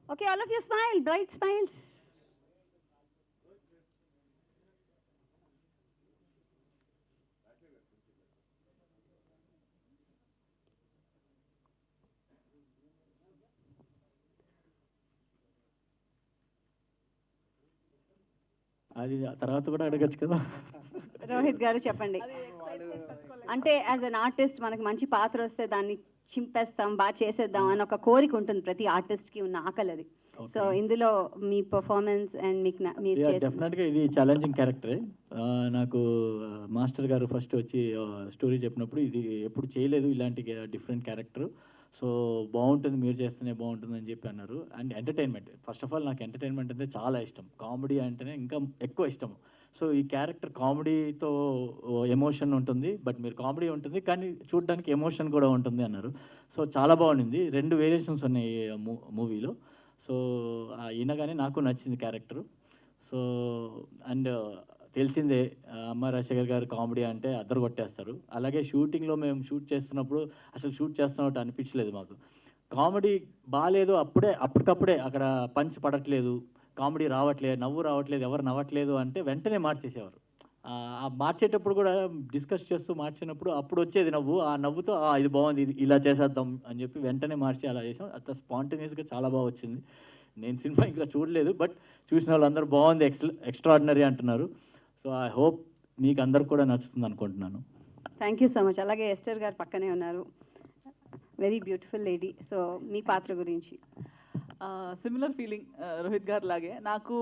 Okay, all of you smile, bright smiles. అది తర్వాత కూడా అడగచ్చు కదా. రోహిత్ గారు చెప్పండి. అంటే యాజ్ అన్ ఆర్టిస్ట్ మనకు మంచి పాత్ర వస్తే దాన్ని చింపేస్తాం, బాగా చేసేద్దాం అని ఒక కోరిక ఉంటుంది ప్రతి ఆర్టిస్ట్కి ఉన్న ఆకలి అది. సో ఇందులో మీ పర్ఫార్మెన్స్ అండ్ మీకు మీరు చేసిన డెఫినెట్గా ఇది ఛాలెంజింగ్ క్యారెక్టరే. నాకు మాస్టర్ గారు ఫస్ట్ వచ్చి స్టోరీ చెప్పినప్పుడు ఇది ఎప్పుడు చేయలేదు ఇలాంటి డిఫరెంట్ క్యారెక్టర్, సో బాగుంటుంది మీరు చేస్తేనే బాగుంటుంది అని చెప్పి అన్నారు. And entertainment, first of all నాకు ఎంటర్టైన్మెంట్ అంటే చాలా ఇష్టం, కామెడీ అంటేనే ఇంకా ఎక్కువ ఇష్టం. సో ఈ క్యారెక్టర్ కామెడీతో ఎమోషన్ ఉంటుంది, బట్ మీరు కామెడీ ఉంటుంది కానీ చూడడానికి ఎమోషన్ కూడా ఉంటుంది అన్నారు. సో చాలా బాగుండింది, 2 వేరియేషన్స్ ఉన్నాయి మూవీలో. సో ఈయనగానే నాకు నచ్చింది క్యారెక్టరు. సో అండ్ తెలిసిందే అమ్మ రాజశేఖర్ గారు కామెడీ అంటే అద్దరు కొట్టేస్తారు. అలాగే షూటింగ్లో మేము షూట్ చేస్తున్నప్పుడు అసలు షూట్ చేస్తున్నట్టు అనిపించలేదు మాకు. కామెడీ బాగాలేదు, అప్పటికప్పుడే అక్కడ పంచ్ పడట్లేదు, కామెడీ రావట్లేదు, నవ్వు రావట్లేదు, ఎవరు నవ్వట్లేదు అంటే వెంటనే మార్చేసేవారు. ఆ మార్చేటప్పుడు కూడా డిస్కస్ చేస్తూ మార్చినప్పుడు అప్పుడు వచ్చేది నవ్వు, ఆ నవ్వుతో ఇది బాగుంది, ఇది ఇలా చేసేద్దాం అని చెప్పి వెంటనే మార్చి అలా చేసాం. అంత స్పాంటేనియస్గా చాలా బాగా వచ్చింది. నేను సినిమా ఇంకా చూడలేదు, బట్ చూసిన వాళ్ళందరూ బాగుంది, ఎక్స్ట్రాడినరీ అంటున్నారు. సో ఐ హోప్ మీకు అందరికి కూడా నచ్చుతుంది అనుకుంటున్నాను. Thank you so much. అలాగే ఎస్టర్ గారు పక్కనే ఉన్నారు, వెరీ బ్యూటిఫుల్ లేడీ. సో మీ పాత్ర గురించి. సిమిలర్ ఫీలింగ్ రోహిత్ గారు లాగే. నాకు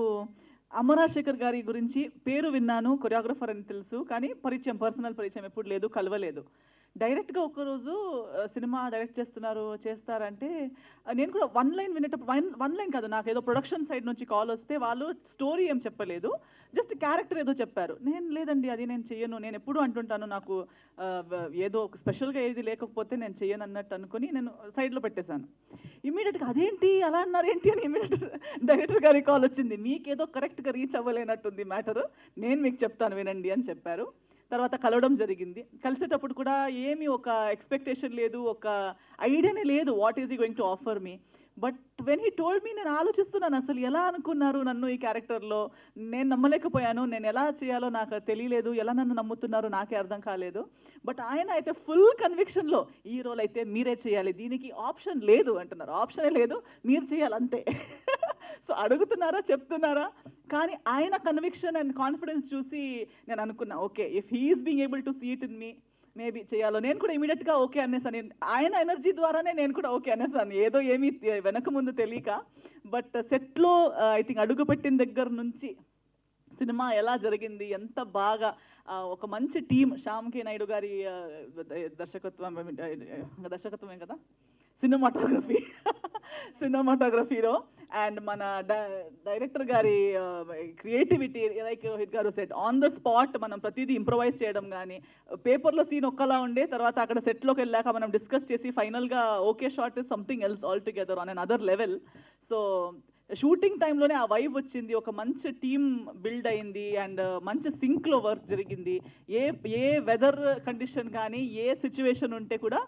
అమరాశేఖర్ గారి గురించి పేరు విన్నాను, కొరియోగ్రఫర్ అని తెలుసు, కానీ పర్సనల్ పరిచయం ఎప్పుడు లేదు, కలవలేదు. డైరెక్ట్గా ఒక్కరోజు సినిమా డైరెక్ట్ చేస్తారంటే నేను కూడా వన్ లైన్ వినేటప్పుడు, వన్ లైన్ కాదు, నాకు ఏదో ప్రొడక్షన్ సైడ్ నుంచి కాల్ వస్తే వాళ్ళు స్టోరీ ఏం చెప్పలేదు, జస్ట్ క్యారెక్టర్ ఏదో చెప్పారు. నేను లేదండి అది నేను చెయ్యను, నేను ఎప్పుడు అంటుంటాను నాకు ఏదో స్పెషల్గా ఏది లేకపోతే నేను చెయ్యను అన్నట్టు అనుకుని నేను సైడ్లో పెట్టేశాను. ఇమీడియట్గా అదేంటి అలా అన్నారు ఏంటి అని ఇమీడియట్ డైరెక్టర్ గారి కాల్ వచ్చింది, మీకేదో కరెక్ట్గా రీచ్ అవ్వలేనట్టుంది మ్యాటరు, నేను మీకు చెప్తాను వినండి అని చెప్పారు. తర్వాత కలవడం జరిగింది. కలిసేటప్పుడు కూడా ఏమీ ఒక ఎక్స్పెక్టేషన్ లేదు, ఒక ఐడియానే లేదు వాట్ ఈజ్ ఈ going to offer me. But when he told మీ, నేను ఆలోచిస్తున్నాను అసలు ఎలా అనుకున్నారు నన్ను ఈ క్యారెక్టర్లో, నేను నమ్మలేకపోయాను, నేను ఎలా చేయాలో నాకు తెలియలేదు, ఎలా నన్ను నమ్ముతున్నారో నాకే అర్థం కాలేదు. బట్ ఆయన అయితే ఫుల్ కన్విక్షన్లో ఈ రోల్ అయితే మీరే చేయాలి, దీనికి ఆప్షన్ లేదు అంటున్నారు. ఆప్షనే లేదు, మీరు చేయాలి అంతే. సో అడుగుతున్నారా, చెప్తున్నారా, కానీ ఆయన కన్విక్షన్ అండ్ కాన్ఫిడెన్స్ చూసి నేను అనుకున్నా okay, if he's being able to see it in me, maybe చేయాలో. నేను కూడా ఇమీడియట్గా ఓకే అనేసాను, ఆయన ఎనర్జీ ద్వారానే నేను కూడా ఓకే అనేసాను, ఏదో ఏమీ వెనక ముందు తెలియక. బట్ సెట్లో ఐ థింక్ అడుగుపెట్టిన దగ్గర నుంచి సినిమా ఎలా జరిగింది, ఎంత బాగా ఒక మంచి టీం, శ్యామ్ కే నాయుడు గారి దర్శకత్వమే కదా, సినిమాటోగ్రఫీలో అండ్ మన డైరెక్టర్ గారి క్రియేటివిటీ, లైక్ రోహిత్ గారు సెట్ ఆన్ ద స్పాట్ మనం ప్రతిదీ ఇంప్రొవైజ్ చేయడం కానీ, పేపర్లో సీన్ ఒక్కలా ఉండే తర్వాత అక్కడ సెట్లోకి వెళ్ళాక మనం డిస్కస్ చేసి ఫైనల్గా okay shot is something else all together on an other level. So shooting టైంలోనే ఆ వైబ్ వచ్చింది, ఒక మంచి టీమ్ బిల్డ్ అయింది అండ్ మంచి సింక్లో వర్క్ జరిగింది. ఏ వెదర్ కండిషన్ కానీ, ఏ సిచ్యువేషన్ ఉంటే కూడా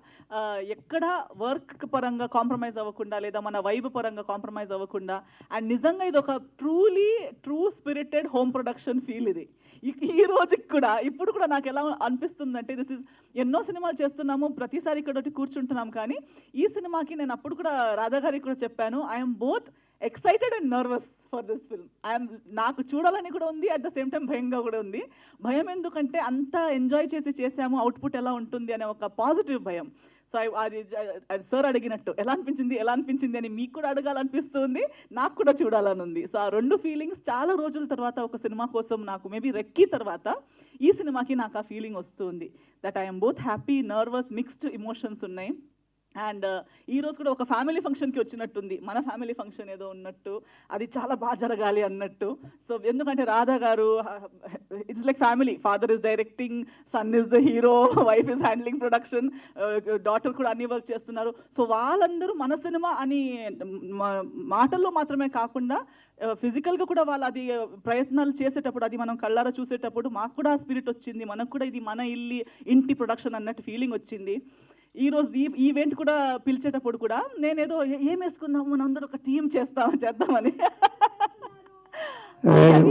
ఎక్కడ వర్క్ పరంగా కాంప్రమైజ్ అవ్వకుండా, లేదా మన వైబ్ పరంగా కాంప్రమైజ్ అవ్వకుండా, అండ్ నిజంగా ఇది ఒక true spirited home production feel ఇది. ఈ రోజుకి కూడా ఇప్పుడు కూడా నాకు ఎలా అనిపిస్తుందంటే, దిస్ ఇస్ ఎన్నో సినిమాలు చేస్తున్నాము, ప్రతిసారి ఇక్కడ కూర్చుంటున్నాం, కానీ ఈ సినిమాకి నేను అప్పుడు కూడా రాధా గారికి కూడా చెప్పాను, I'm both excited and nervous for this film. నాకు చూడాలని కూడా ఉంది, అట్ ద సేమ్ టైం భయంగా కూడా ఉంది. భయం ఎందుకంటే అంత ఎంజాయ్ చేసాము, అవుట్పుట్ ఎలా ఉంటుంది అనే ఒక పాజిటివ్ భయం. సో అది సార్ అడిగినట్టు ఎలా అనిపించింది అని మీకు కూడా అడగాలనిపిస్తుంది, నాకు కూడా చూడాలని ఉంది. సో ఆ 2 ఫీలింగ్స్ చాలా రోజుల తర్వాత ఒక సినిమా కోసం నాకు మేబీ రెక్కి తర్వాత ఈ సినిమాకి నాకు ఆ ఫీలింగ్ వస్తుంది, that I'm both happy, nervous, mixed emotions ఉన్నాయి. అండ్ ఈరోజు కూడా ఒక ఫ్యామిలీ ఫంక్షన్కి వచ్చినట్టుంది, మన ఫ్యామిలీ ఫంక్షన్ ఏదో ఉన్నట్టు, అది చాలా బాగా జరగాలి అన్నట్టు. సో ఎందుకంటే Radha garu it's like family, father is directing, son is the hero, wife is handling production, daughter కూడా అన్ని వర్క్ చేస్తున్నారు. సో వాళ్ళందరూ మన సినిమా అని మాటల్లో మాత్రమే కాకుండా ఫిజికల్గా కూడా వాళ్ళు అది ప్రయత్నాలు చేసేటప్పుడు, అది మనం కళ్ళారా చూసేటప్పుడు మాకు కూడా స్పిరిట్ వచ్చింది, మనకు కూడా ఇది మన ఇంటి ప్రొడక్షన్ అన్నట్టు ఫీలింగ్ వచ్చింది. ఈరోజు ఈ ఈవెంట్ కూడా పిలిచేటప్పుడు కూడా నేనేదో ఏం వేసుకుందాము మన అందరూ ఒక టీం చేద్దామని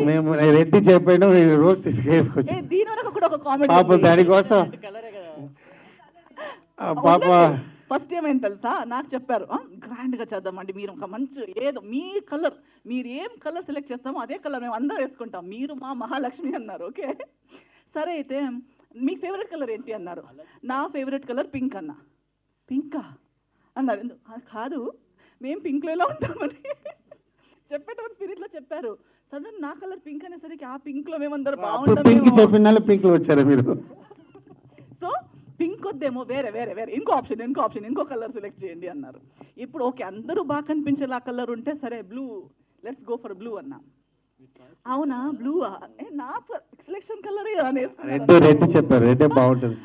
మేము రెడ్డి చెప్పాను రోజు తీసుకేసుకొచ్చి దీని వరకు కూడా ఒక పాప కామెడీ దానికోసం పాప ఫస్ట్ ఏమైంది తెలుసా, నాకు చెప్పారు గ్రాండ్గా చేద్దామండి, మీరు ఒక మంచి ఏదో మీ కలర్, మీరు ఏం కలర్ సెలెక్ట్ చేస్తామో అదే కలర్ మేము అందరూ వేసుకుంటాం, మీరు మా మహాలక్ష్మి అన్నారు. ఓకే సరే అయితే మీ ఫేవరెట్ కలర్ ఏంటి అన్నారు. నా ఫేవరెట్ కలర్ పింక్ అన్న. పింకా అన్నారు. కాదు మేము పింక్లో ఎలా ఉంటామని చెప్పేటప్పుడు స్పిరిట్లో చెప్పారు. సడన్ నా కలర్ పింక్ అనేసరికి ఆ పింక్లో మేమందరూ పింక్ బాగుంటాం. చెప్పిన పింక్ లో వచ్చారా మీరు? సో పింక్ వద్దేమో, వేరే వేరే వేరే ఇంకో ఆప్షన్ ఇంకో కలర్ సెలెక్ట్ చేయండి అన్నారు. ఇప్పుడు ఓకే అందరూ బాగా కనిపించేలా కలర్ ఉంటే సరే blue, let's go for blue అన్నా. అవునా బ్లూ నా సెలెక్షన్ కలర్ రెడ్ చెప్పారు, రెడ్ బాగుంటుంది,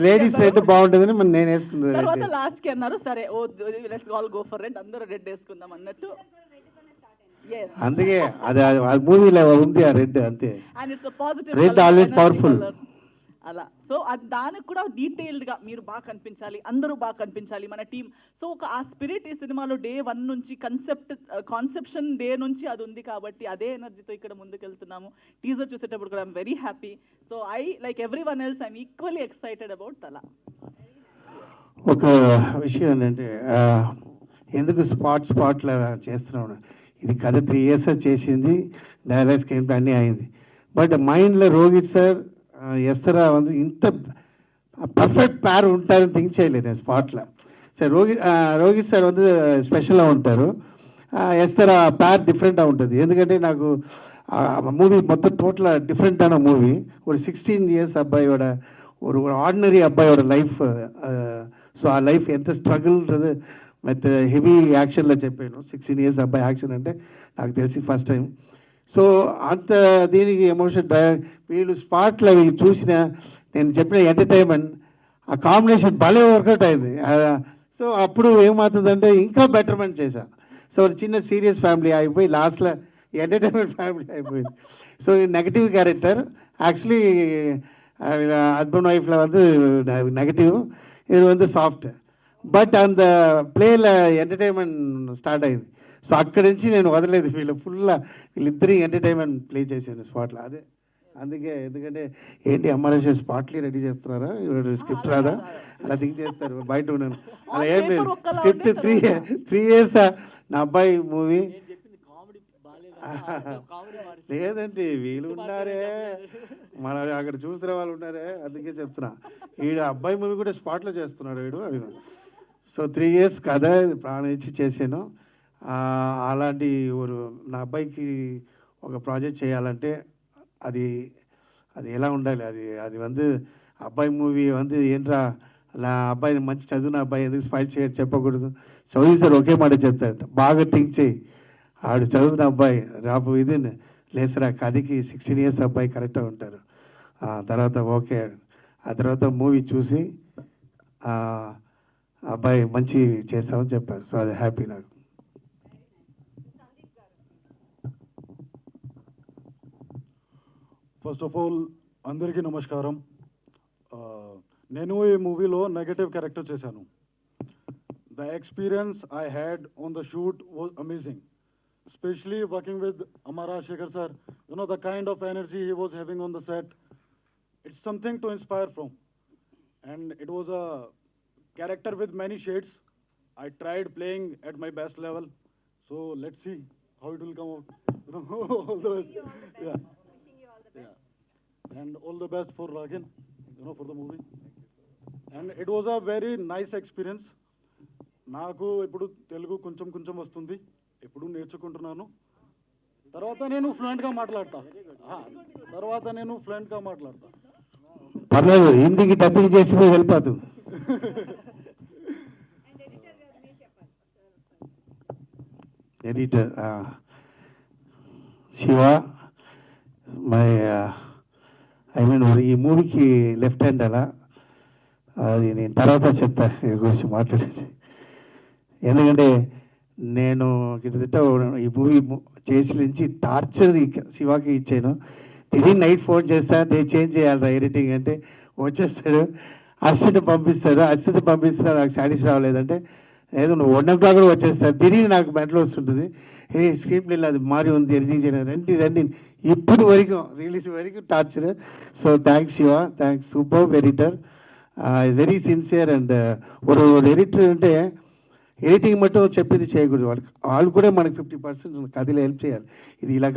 లేడీస్ రెడ్ బాగుంటుందని నేను వేసుకుంది. తర్వాత లాస్ట్ కి అన్నారు సరే oh let's all go for red, అందరూ రెడ్ వేసుకుందాం అన్నట్టు. అందుకే అది మూవీలో ఉంది ఆ రెడ్, అంతే. And it's positive red always powerful అలా. సో దానికి కూడా డీటెయిల్డ్ గా మీరు బాగా కనిపించాలి, అందరూ బాగా కనిపించాలి మన టీం. సో ఒక ఆ స్పిరిట్ ఈ సినిమాలో డే 1 నుంచి కాన్సెప్షన్ డే నుంచి అది ఉంది కాబట్టి అదే ఎనర్జీతో ఇక్కడ ముందుకు వెళ్తున్నాము. టీజర్ చూసేటప్పుడు కూడా I'm very happy. So I like every one else I'm equally excited about తల. ఒక విషయం ఏంటంటే ఎందుకు స్పాట్లో చేస్తున్నాను, ఇది కథ 3 years చేసింది, డైలాగ్ స్క్రీన్ ప్లే అన్నీ అయింది. బట్ మైండ్లో రోహిత్ సార్ ఎస్తరా வந்து ఇంత పర్ఫెక్ట్ పేర్ ఉంటారని థింక్ చేయలేదు నేను స్పాట్లో. సరే రోహిత్ సార్ வந்து స్పెషల్గా ఉంటారు, ఎస్తరా పేర్ డిఫరెంట్గా ఉంటుంది. ఎందుకంటే నాకు మూవీ మొత్తం టోటల్ డిఫరెంటాன మూవీ. ஒரு 16 years అబ్బాయిயோட ஒரு ஆர்டினரி అబ్బాయిயோட லைஃப். సో ఆ లైఫ్ ఎంత స్ట్రగుల్ன்றது విత్ హెవీ యాక్షన్లో చెప్పాను. 16 years అబ్బాయి యాక్షన్ అంటే నాకు తెలిసి ఫస్ట్ టైం. సో అంత దీనికి ఎమోషన్ వీళ్ళు స్పాట్లో వీళ్ళు చూసిన నేను చెప్పిన ఎంటర్టైన్మెంట్ ఆ కాంబినేషన్ భలే వర్కౌట్ అయింది. సో అప్పుడు ఏమవుతుందంటే ఇంకా బెటర్మెంట్ చేశాను. సో చిన్న సీరియస్ ఫ్యామిలీ అయిపోయి లాస్ట్లో ఎంటర్టైన్మెంట్ ఫ్యామిలీ అయిపోయింది. So negative character actually husband ஒய்ஃபில் வந்து நெகட்டிவ், இது வந்து సాఫ్ట్. బట్ అంత ప్లేల ఎంటర్టైన్మెంట్ స్టార్ట్ అయింది. సో అక్కడి నుంచి నేను వదలేదు, వీళ్ళిద్దరి ఎంటర్టైన్మెంట్ ప్లే చేశాను స్పాట్లో. అదే అందుకే ఎందుకంటే ఏంటి అమ్మాయి స్పాట్లీ రెడీ చేస్తున్నారా, స్క్రిప్ట్ రాదా అలా థింక్ చేస్తారు బయట ఉన్నాను. అలా ఏం లేదు, స్క్రిప్ట్ 3 years నా అబ్బాయి మూవీ. లేదండి వీళ్ళు ఉన్నారే, మన అక్కడ చూసిన వాళ్ళు ఉన్నారే, అందుకే చెప్తున్నా. వీడు అబ్బాయి మూవీ కూడా స్పాట్లో చేస్తున్నాడు వీడు అది. సో 3 years కథ ప్రాణం ఇచ్చి చేశాను. అలాంటి నా అబ్బాయికి ఒక ప్రాజెక్ట్ చేయాలంటే అది ఎలా ఉండాలి, అది வந்து అబ్బాయి మూవీ வந்து ఏంట్రా నా అబ్బాయి మంచి చదువున అబ్బాయి ఎందుకు స్పైల్ చెప్పకూడదు. చదువు సార్ ఒకే మాట చెప్తాడు, బాగా థింక్ చేయి, ఆడు చదువుతున్న అబ్బాయి రాబో ఇది లేసరా కథకి 16 years అబ్బాయి కరెక్ట్గా ఉంటారు. తర్వాత ఓకే, ఆ తర్వాత మూవీ చూసి అబ్బాయి మంచి చేస్తామని చెప్పారు. సో అది హ్యాపీ నాకు. ఫస్ట్ ఆఫ్ ఆల్ అందరికీ నమస్కారం. నేను ఈ మూవీలో నెగటివ్ క్యారెక్టర్ చేశాను. The experience I had on the shoot was amazing, especially working with Amara Shekhar sir. You know, the kind of energy he was having on the set, it's something to inspire from. And it was a character with many shades. I tried playing at my best level. So let's see how it will come out. All the best. Yeah. Yeah. And all the best for Ragin, for the movie. And it was a very nice experience. నాకు ఇప్పుడు తెలుగు కొంచెం వస్తుంది, ఎప్పుడు నేర్చుకుంటున్నాను. తర్వాత నేను ఫ్లూయెంట్గా మాట్లాడతా. పర్లేదు, హిందీకి డబ్బింగ్ చేసి వెళ్ళిపోతుంది. ఎడిటర్ శివ, ఈ మూవీకి లెఫ్ట్ హ్యాండ్ అలా, అది నేను తర్వాత చెప్తా ఈ గురించి మాట్లాడేది. ఎందుకంటే నేను కిందట ఈ మూవీ చేసి నుంచి టార్చర్ శివాకి ఇచ్చాను. తిరిగి నైట్ ఫోన్ చేస్తా, నేను చేంజ్ చేయాలి ఎడిటింగ్ అంటే వచ్చేస్తాడు. అసిస్టెంట్ పంపిస్తున్నా నాకు సాటిస్ఫై అవ్వలేదంటే ఏదో నువ్వు 1 o'clock కూడా వచ్చేస్తారు తిరిగి నాకు మెంటల్ వస్తుంటుంది. స్క్రీన్ ప్లేలో అది మారి ఉంది ఎడిటింగ్ చేయడం రండి ఇప్పుడు వరకు రిలీజ్ వరకు torture. So thanks Shiva, thanks super editor, very sincere. And ఒక ఎడిటర్ అంటే ఎడిటింగ్ మట్టు చెప్పింది చేయకూడదు, వాళ్ళు కూడా మనకి 50% కథలో హెల్ప్ చేయాలి. ఇది ఇలా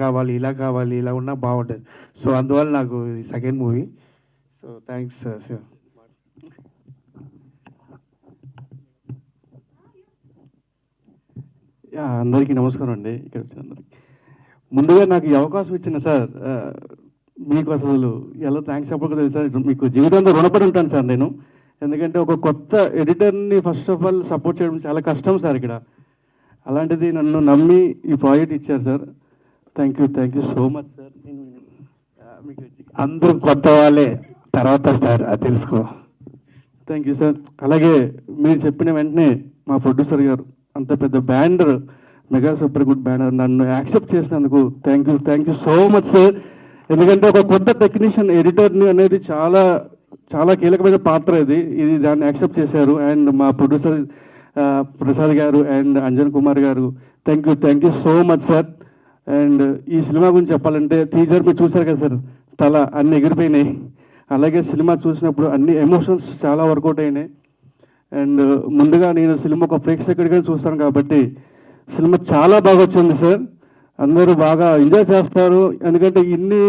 కావాలి ఇలా ఉన్నా బాగుంటుంది. సో అందువల్ల నాకు ఇది second movie. So thanks Shiva. అందరికీ నమస్కారం అండి. ఇక్కడ వచ్చిన అందరికి ముందుగా నాకు ఈ అవకాశం ఇచ్చిన సార్ మీకు అసలు ఎలా థ్యాంక్స్ చెప్పకూడదు సార్. మీకు జీవితంలో రుణపడి ఉంటాను సార్ నేను. ఎందుకంటే ఒక కొత్త ఎడిటర్ని ఫస్ట్ ఆఫ్ ఆల్ సపోర్ట్ చేయడం చాలా కష్టం సార్ ఇక్కడ. అలాంటిది నన్ను నమ్మి ఈ ప్రాజెక్ట్ ఇచ్చారు sir. Thank you so much sir. నేను మీకు అందరూ కొత్త వాళ్ళే, తర్వాత సార్ అది తెలుసుకో. Thank you sir. అలాగే మీరు చెప్పిన వెంటనే మా ప్రొడ్యూసర్ గారు అంత పెద్ద banner, mega super good banner నన్ను యాక్సెప్ట్ చేసినందుకు thank you so much sir. ఎందుకంటే ఒక కొత్త టెక్నీషియన్ ఎడిటర్ని అనేది చాలా చాలా కీలకమైన పాత్ర ఇది దాన్ని యాక్సెప్ట్ చేశారు. అండ్ మా ప్రొడ్యూసర్ ప్రసాద్ గారు అండ్ అంజన్ కుమార్ గారు thank you so much sir. And ఈ సినిమా గురించి చెప్పాలంటే టీజర్ మీరు చూశారు కదా సార్, తల అన్ని ఎగిరిపోయినాయి. అలాగే సినిమా చూసినప్పుడు అన్ని ఎమోషన్స్ చాలా వర్కౌట్ అయినాయి. అండ్ ముందుగా నేను సినిమా ఒక ప్రేక్షకుడిగా చూస్తాను కాబట్టి సినిమా చాలా బాగా వచ్చింది సార్. అందరూ బాగా ఎంజాయ్ చేస్తారు. ఎందుకంటే ఇన్ని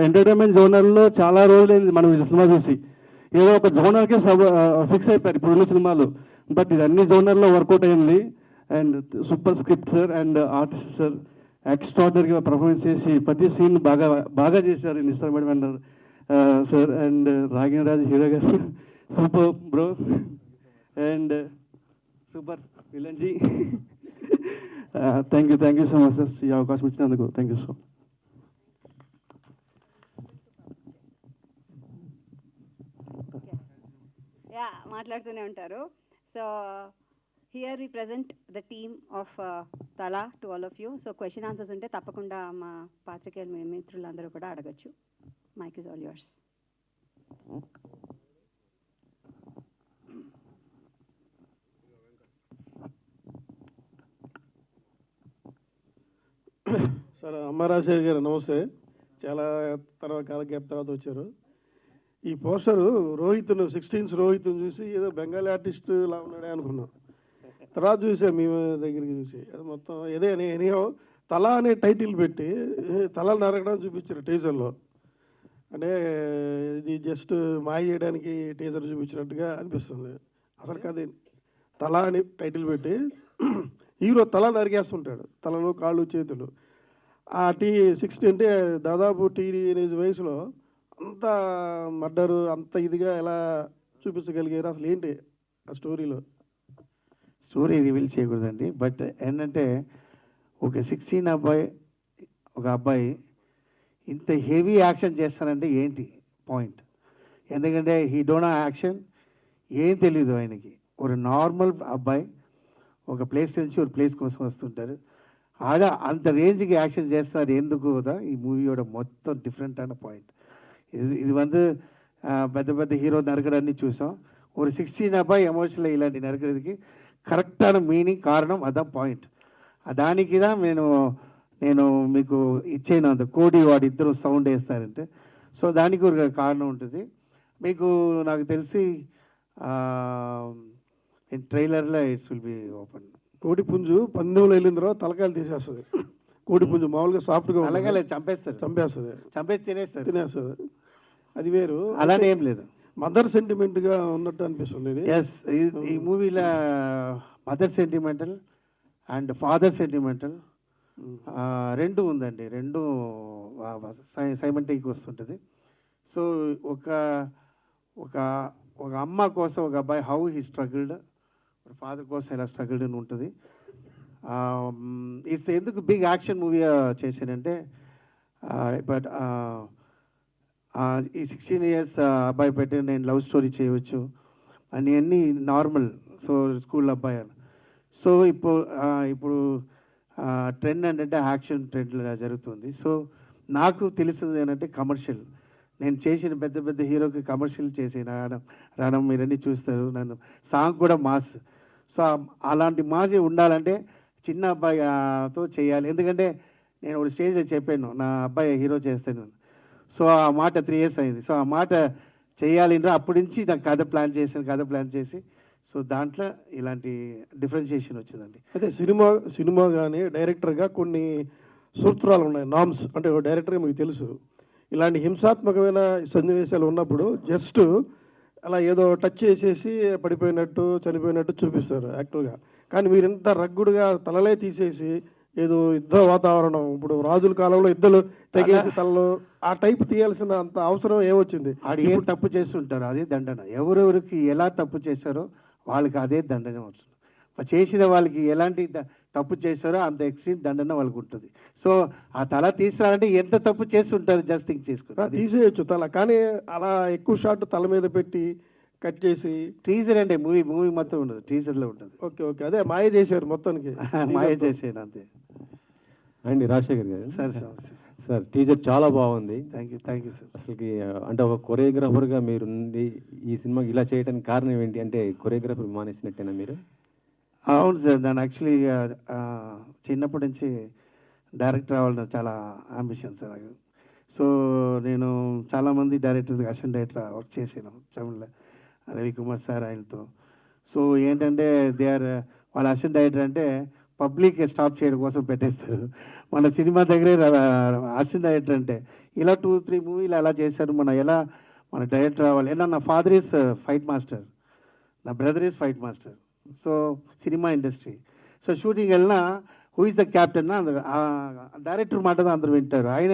ఎంటర్టైన్మెంట్ జోనర్లో చాలా రోజులైంది మనం ఈ సినిమా చూసి. ఏదో ఒక జోనర్కే ఫిక్స్ అయిపోయారు ఇప్పుడున్న సినిమాలు. బట్ ఇది అన్ని జోనర్లో వర్కౌట్ అయింది. And super script sir and artist sir ఎక్స్ట్రాడనరీగా performance చేసి ప్రతి సీన్ బాగా చేశారు నిశ్చయమైన సార్. అండ్ రాఘవేంద్రరాజు హీరో గారు super bro. And super విలన్జీ thank you so much sir ఈ అవకాశం ఇచ్చినందుకు. Thank you so. యా మాట్లాడుతూనే ఉంటారు. So here we present the team of తలా to all of you. So question answers ఉంటే తప్పకుండా మా పాత్రికేయులు మిత్రులందరూ కూడా అడగచ్చు. Mic is all yours. Sir అమ్మారాజశేఖర్ గారు నమస్తే. చాలా కాల గ్యాప్ తర్వాత వచ్చారు. ఈ పోస్టరు రోహిత్ను 16th రోహిత్ను చూసి ఏదో బెంగాలీ ఆర్టిస్ట్ లా ఉన్నాడే అనుకున్నాం. తర్వాత చూసా మీ దగ్గరికి చూసి అది మొత్తం ఏదే ఎనీహో తల అనే టైటిల్ పెట్టి తలలు నరకడం చూపించారు టీజర్లో. అంటే ఇది జస్ట్ మాయ చేయడానికి టీజర్ చూపించినట్టుగా అనిపిస్తుంది. అసలు కాదు, తల అని టైటిల్ పెట్టి హీరో తల నరికేస్తుంటాడు, తలలో కాళ్ళు చేతులు. ఆ 60 అంటే దాదాపు టీనేజ్ వయసులో అంత మర్డరు అంత ఇదిగా ఎలా చూపించగలిగారు? అసలు ఏంటి ఆ స్టోరీలో? స్టోరీ రివీల్ చేయకూడదండి. బట్ ఏంటంటే ఒక 16 ఒక అబ్బాయి ఇంత హెవీ యాక్షన్ చేస్తానంటే ఏంటి పాయింట్? ఎందుకంటే హీ డోంట్ నో యాక్షన్, ఏం తెలీదు ఆయనకి. ఒక నార్మల్ అబ్బాయి ఒక ప్లేస్ నుంచి ఒక ప్లేస్ కోసం వస్తుంటారు. ఆడ అంత రేంజ్కి యాక్షన్ చేస్తున్నారు ఎందుకు కదా? ఈ మూవీயோட మొత్తం డిఫరెంట్ అయిన పాయింట్ ఇది வந்து పెద్ద పెద్ద హీరో నరకడాన్ని చూసాం. ఒక 16 అబ్బాయి ఎమోషనల్ ఇలాంటి నరకడానికి కరెక్ట్ అయిన మీనింగ్ కారణం అதான் పాయింట్. దానికి నేను మీకు ఇచ్చేను అంత కోడి వాడు ఇద్దరు సౌండ్ వేస్తారంటే. సో దానికి ఒక కారణం ఉంటుంది. మీకు నాకు తెలిసి ట్రైలర్లో ఇట్స్ విల్ బి ఓపెన్. కోడి పుంజు పందెంలో వెళ్ళిన తర్వాత తలకాయలు తీసేస్తుంది. కోడి పుంజు మామూలుగా సాఫ్ట్గా అలాగే చంపేస్తారు, చంపేసి తినేస్తుంది. అది వేరు. అలానే ఏం లేదు, మదర్ సెంటిమెంట్గా ఉన్నట్టు అనిపిస్తుంది ఇది. ఎస్, ఈ మూవీలో mother sentimental and father sentimental రెండు ఉందండి. రెండు సైమంటిక్ వస్తుంటుంది. సో ఒక ఒక ఒక అమ్మ కోసం ఒక అబ్బాయి హౌ హీ స్ట్రగుల్డ్, ఫాదర్ కోసం ఎలా స్ట్రగుల్డ్ అని ఉంటుంది. ఇట్స్ ఎందుకు బిగ్ యాక్షన్ మూవీ చేశానంటే బట్ ఈ 16 years అబ్బాయి పెట్టి నేను లవ్ స్టోరీ చేయవచ్చు అని అన్నీ నార్మల్. సో స్కూల్ అబ్బాయి. సో ఇప్పుడు ట్రెండ్ ఏంటంటే యాక్షన్ ట్రెండ్ జరుగుతుంది. సో నాకు తెలిసింది ఏంటంటే కమర్షియల్. నేను చేసిన పెద్ద పెద్ద హీరోకి కమర్షియల్ చేసిన రణం మీరన్నీ చూస్తారు. నన్ను సాంగ్ కూడా మాస్. సో అలాంటి మాస్ ఉండాలంటే చిన్న అబ్బాయితో చేయాలి. ఎందుకంటే నేను ఒక స్టేజ్లో చెప్పాను, నా అబ్బాయి హీరో చేస్తాను. సో ఆ మాట 3 years అయింది. సో ఆ మాట చేయాలి. అప్పటి నుంచి నాకు కథ ప్లాన్ చేసి సో దాంట్లో ఇలాంటి డిఫరెన్షియేషన్ వచ్చిందండి. అయితే సినిమా కానీ డైరెక్టర్గా కొన్ని సూత్రాలు ఉన్నాయి, నామ్స్. అంటే ఒక డైరెక్టర్గా మీకు తెలుసు, ఇలాంటి హింసాత్మకమైన సన్నివేశాలు ఉన్నప్పుడు జస్ట్ అలా ఏదో టచ్ చేసేసి పడిపోయినట్టు చనిపోయినట్టు చూపిస్తారు యాక్టర్గా. కానీ మీరు ఇంత రగ్గుడుగా తలలే తీసేసి ఏదో యుద్ధ వాతావరణం, ఇప్పుడు రాజుల కాలంలో యుద్ధాలు తెగేసి తలలో ఆ టైప్ తీయాల్సిన అంత అవసరం ఏమొచ్చింది? ఆడు ఏం తప్పు చేస్తుంటారో అదే దండన. ఎవరెవరికి ఎలా తప్పు చేశారో వాళ్ళకి అదే దండన వస్తుంది. చేసిన వాళ్ళకి ఎలాంటి తప్పు చేశారో అంత ఎక్స్ట్రీమ్ దండన వాళ్ళకి ఉంటుంది. సో ఆ తల తీసారంటే ఎంత తప్పు చేస్తుంటారు జస్ట్ థింక్ చేసుకుంటారు. తీసేయచ్చు తల, కానీ అలా ఎక్కువ షాట్ తల మీద పెట్టి కట్ చేసి టీజర్ అంటే మూవీ మొత్తం ఉండదు, టీజర్లో ఉంటుంది. ఓకే అదే మాయ చేశారు మొత్తానికి. మాయ చేసేది అంతే అండి. రాజశేఖర్ గారు సార్ సార్ టీజర్ చాలా బాగుంది. Thank you sir. అసలుకి అంటే ఒక కొరియోగ్రాఫర్గా మీరు ఈ సినిమాకి ఇలా చేయడానికి కారణం ఏంటి? అంటే కొరియోగ్రాఫర్ మానేసినట్టేనా మీరు? అవును సార్, నేను యాక్చువల్లీ చిన్నప్పటి నుంచి డైరెక్టర్ అవ్వాలని చాలా అంబిషన్ సార్ నాకు. సో నేను చాలామంది డైరెక్టర్స్ అసిస్టెంట్ డైరెక్టర్ వర్క్ చేశాను తమిళ్లో, రవికుమార్ సార్ ఆయనతో. సో ఏంటంటే వాళ్ళ అసిస్టెంట్ డైరెక్టర్ అంటే పబ్లిక్ స్టాప్ చేయడం కోసం పెట్టేస్తారు. మన సినిమా దగ్గరే అసిస్టెంట్ డైరెక్టర్ అంటే ఇలా 2-3 మూవీలు అలా చేశారు. మన డైరెక్టర్ అవ్వాలి. ఏదన్నా నా ఫాదర్ ఈస్ ఫైట్ మాస్టర్, నా brother is fight master. So cinema industry. So shooting వెళ్ళినా who is the captain director మాట అందరూ వింటారు. ఆయన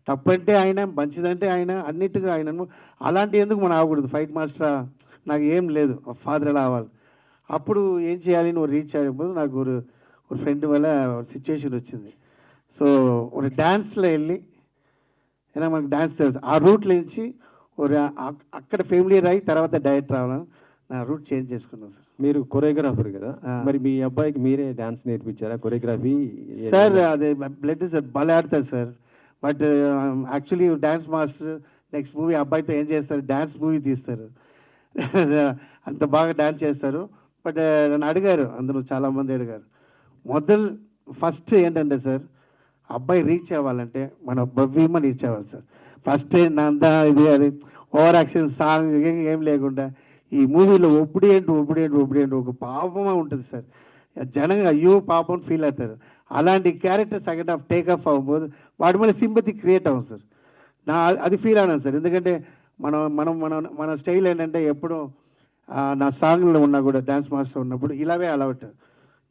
తప్పంటే ఆయన, మంచిదంటే ఆయన, అన్నిటిగా ఆయన. అలాంటి ఎందుకు మనం అవ్వకూడదు? ఫైట్ మాస్టరా, నాకు ఏం లేదు, ఫాదర్ ఎలా అవ్వాలి. అప్పుడు ఏం చేయాలి, నువ్వు రీచ్ అయ్యేప్పుడు నాకు ఒక ఫ్రెండ్ వల్ల సిచ్యువేషన్ వచ్చింది. సో ఒక డ్యాన్స్లో వెళ్ళి, ఏనా మనకు డ్యాన్స్ తెలుసు, ఆ రూట్లో నుంచి అక్కడ ఫెమిలియర్ అయ్యి తర్వాత డైరెక్టర్ అవ్వాలని నా రూట్ చేంజ్ చేసుకున్నాను సార్. మీరు కొరియోగ్రాఫర్ కదా, మరి మీ అబ్బాయికి మీరే డాన్స్ నేర్పించారా? కొరియోగ్రఫీ సార్ అదే బ్లడ్ సార్ భలే ఆడతారు sir. But actually dance master next movie అబ్బాయితో ఏం చేస్తారు, డ్యాన్స్ మూవీ తీస్తారు. అంత బాగా డ్యాన్స్ చేస్తారు. బట్ నన్ను అడిగారు, అందరూ చాలామంది అడిగారు. ఫస్ట్ ఏంటంటే సార్, అబ్బాయి రీచ్ అవ్వాలంటే మన భవ్యమ రీచ్ అవ్వాలి సార్. ఫస్ట్ అంతా ఇది అది ఓవర్ యాక్షన్ సాంగ్ ఏం లేకుండా ఈ మూవీలో ఒప్పుడు ఏంటి ఒక పాపమే ఉంటుంది సార్. జనంగా అయ్యో పాపం ఫీల్ అవుతారు. అలాంటి character second half take off అవ్వబోదు వాడి మీద సింపతి క్రియేట్ అవ్వదు సార్. అది ఫీల్ అయినాను సార్. ఎందుకంటే మన స్టైల్ ఏంటంటే ఎప్పుడు నా సాంగ్లో ఉన్నా కూడా డ్యాన్స్ మాస్టర్ ఉన్నప్పుడు ఇలాగే అలవాటు.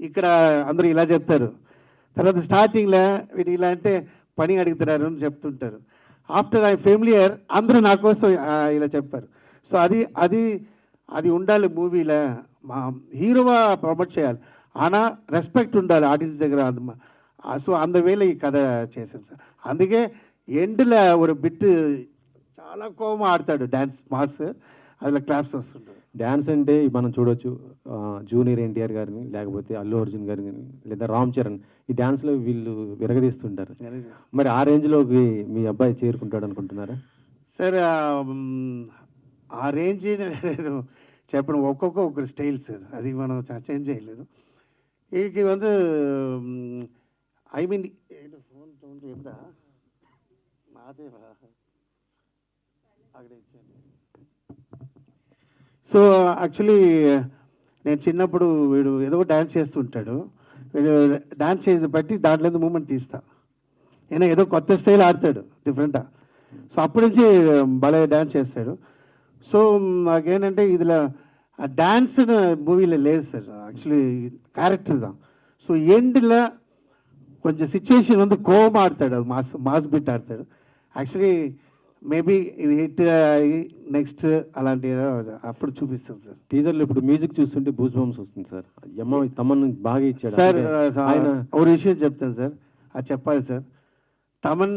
ఇక్కడ అందరూ ఇలా చెప్తారు, తర్వాత స్టార్టింగ్లో వీడు ఇలా అంటే పని అడుగుతున్నారు అని చెప్తుంటారు. ఆఫ్టర్ ఐ ఫెమిలియర్ అందరూ నా కోసం ఇలా చెప్పారు. సో అది ఉండాలి మూవీలో. మా హీరోగా ప్రమోట్ చేయాలి, ఆనా రెస్పెక్ట్ ఉండాలి ఆడియన్స్ దగ్గర. సో అందువేళ ఈ కథ చేశాను సార్. అందుకే ఎండ్లో ఒక బిట్ చాలా కోపం ఆడతాడు డ్యాన్స్ మాస్, అదిలో క్లాప్స్ వస్తుంటారు. డ్యాన్స్ అంటే మనం చూడొచ్చు, జూనియర్ ఎన్టీఆర్ గారిని, లేకపోతే అల్లు అర్జున్ గారిని, లేదా రామ్ చరణ్, ఈ డ్యాన్స్లో వీళ్ళు విరగదీస్తుంటారు. మరి ఆ రేంజ్లోకి మీ అబ్బాయి చేరుకుంటాడు అనుకుంటున్నారా సార్? ఆ రేంజ్ నేను చెప్పను, ఒక్కొక్కరు స్టైల్ సార్, అది మనం చేంజ్ చేయలేదు. వీడికి ఐ మీన్ ఫోన్ సౌండ్ ఎప్పుడా అదే అక్కడ ఇచ్చాను. సో యాక్చువల్లీ నేను చిన్నప్పుడు వీడు ఏదో డ్యాన్స్ చేస్తుంటాడు, వీడు డ్యాన్స్ చేసి బట్టి దాంట్లో మూమెంట్ తీస్తా. నేను ఏదో కొత్త స్టైల్ ఆడతాడు డిఫరెంట్గా. సో అప్పటి నుంచి భలే డ్యాన్స్ చేస్తాడు. సో నాకేంటంటే ఇదిలో డ్యాన్స్ మూవీలో లేదు సార్, యాక్చువల్లీ క్యారెక్టర్ దా. సో ఎండ్లో కొంచెం సిచ్యువేషన్ కోపం ఆడతాడు, మాస్ బిట్ ఆడతాడు. యాక్చువల్లీ మేబీ ఇది హిట్ నెక్స్ట్ అలాంటి అప్పుడు చూపిస్తాం సార్. టీజర్లో ఇప్పుడు మ్యూజిక్ చూస్తుంటే బూస్ బంప్స్ వస్తుంది సార్. తమన్ బాగా ఇచ్చాడు సార్. ఆయన ఒక విషయం చెప్తాను సార్, అది చెప్పాలి sir. Thaman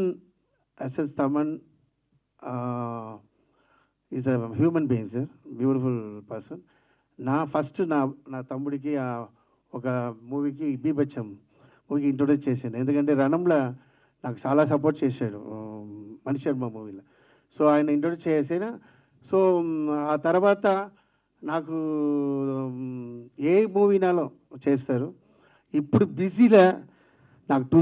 is a human being sir, beautiful person. నా తమ్ముడికి ఒక మూవీకి బీభత్సం మూవీకి ఇంట్రొడ్యూస్ చేశాను. ఎందుకంటే రణంలో నాకు చాలా సపోర్ట్ చేశాడు, మణి శర్మ మూవీలో. సో ఆయన ఇంట్రొడ్యూస్ చేసిన. సో ఆ తర్వాత నాకు ఏ మూవీనాలో చేస్తారు. ఇప్పుడు బిజీలో నాకు టూ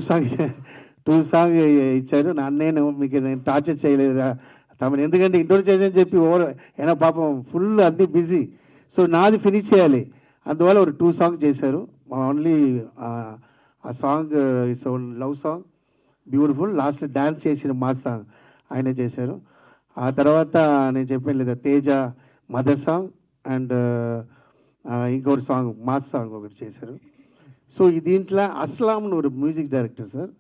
సాంగ్ ఇచ్చారు. నేను మీకు నేను టార్చర్ చేయలేదురా తమను, ఎందుకంటే ఇంట్రొడ్యూస్ చేసి చెప్పి అయినా పాపం ఫుల్ అన్నీ బిజీ. సో నాది ఫినిష్ చేయాలి, అందువల్ల ఒక 2 సాంగ్ చేశారు. ఓన్లీ ఆ song is love song, beautiful. Last dance చేసిన మాస్ సాంగ్ ఆయన చేశారు. ఆ తర్వాత నేను చెప్పాను లేదా తేజ మదర్ సాంగ్ అండ్ ఇంకొకటి సాంగ్ మాస్ సాంగ్ ఒకటి చేశారు. సో దీంట్లో అస్లాం ఒక music director sir,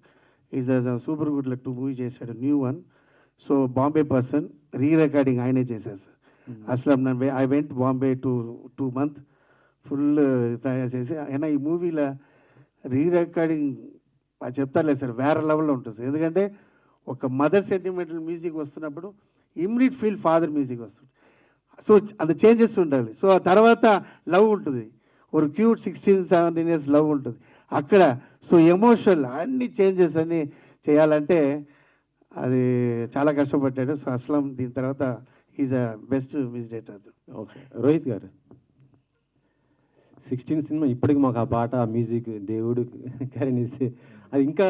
is super గుడ్లో 2 మూవీ చేశాడు, new one. So Bombay person, re recording ఆయనే చేశారు sir. Aslam I went Bombay 2 months full ప్రయాణం చేసి. అయినా ఈ మూవీలో రీ రికార్డింగ్ చెప్తారులే సార్, వేరే లెవెల్లో ఉంటుంది సార్. ఎందుకంటే ఒక మదర్ సెంటిమెంటల్ మ్యూజిక్ వస్తున్నప్పుడు ఇమ్మీడియట్ ఫీల్ ఫాదర్ మ్యూజిక్ వస్తుంది. సో అది చేంజెస్ ఉండాలి. సో ఆ తర్వాత లవ్ ఉంటుంది, ఒక క్యూట్ 16-17 years లవ్ ఉంటుంది అక్కడ. సో ఎమోషనల్ అన్ని చేంజెస్ అన్నీ చేయాలంటే అది చాలా కష్టపడ్డాడు. సో అస్లాం దీని తర్వాత is a best music director. Okay, Rohit గారు 16 సినిమా ఇప్పటికి మాకు ఆ పాట ఆ మ్యూజిక్ దేవుడు కరణిస్తే అది ఇంకా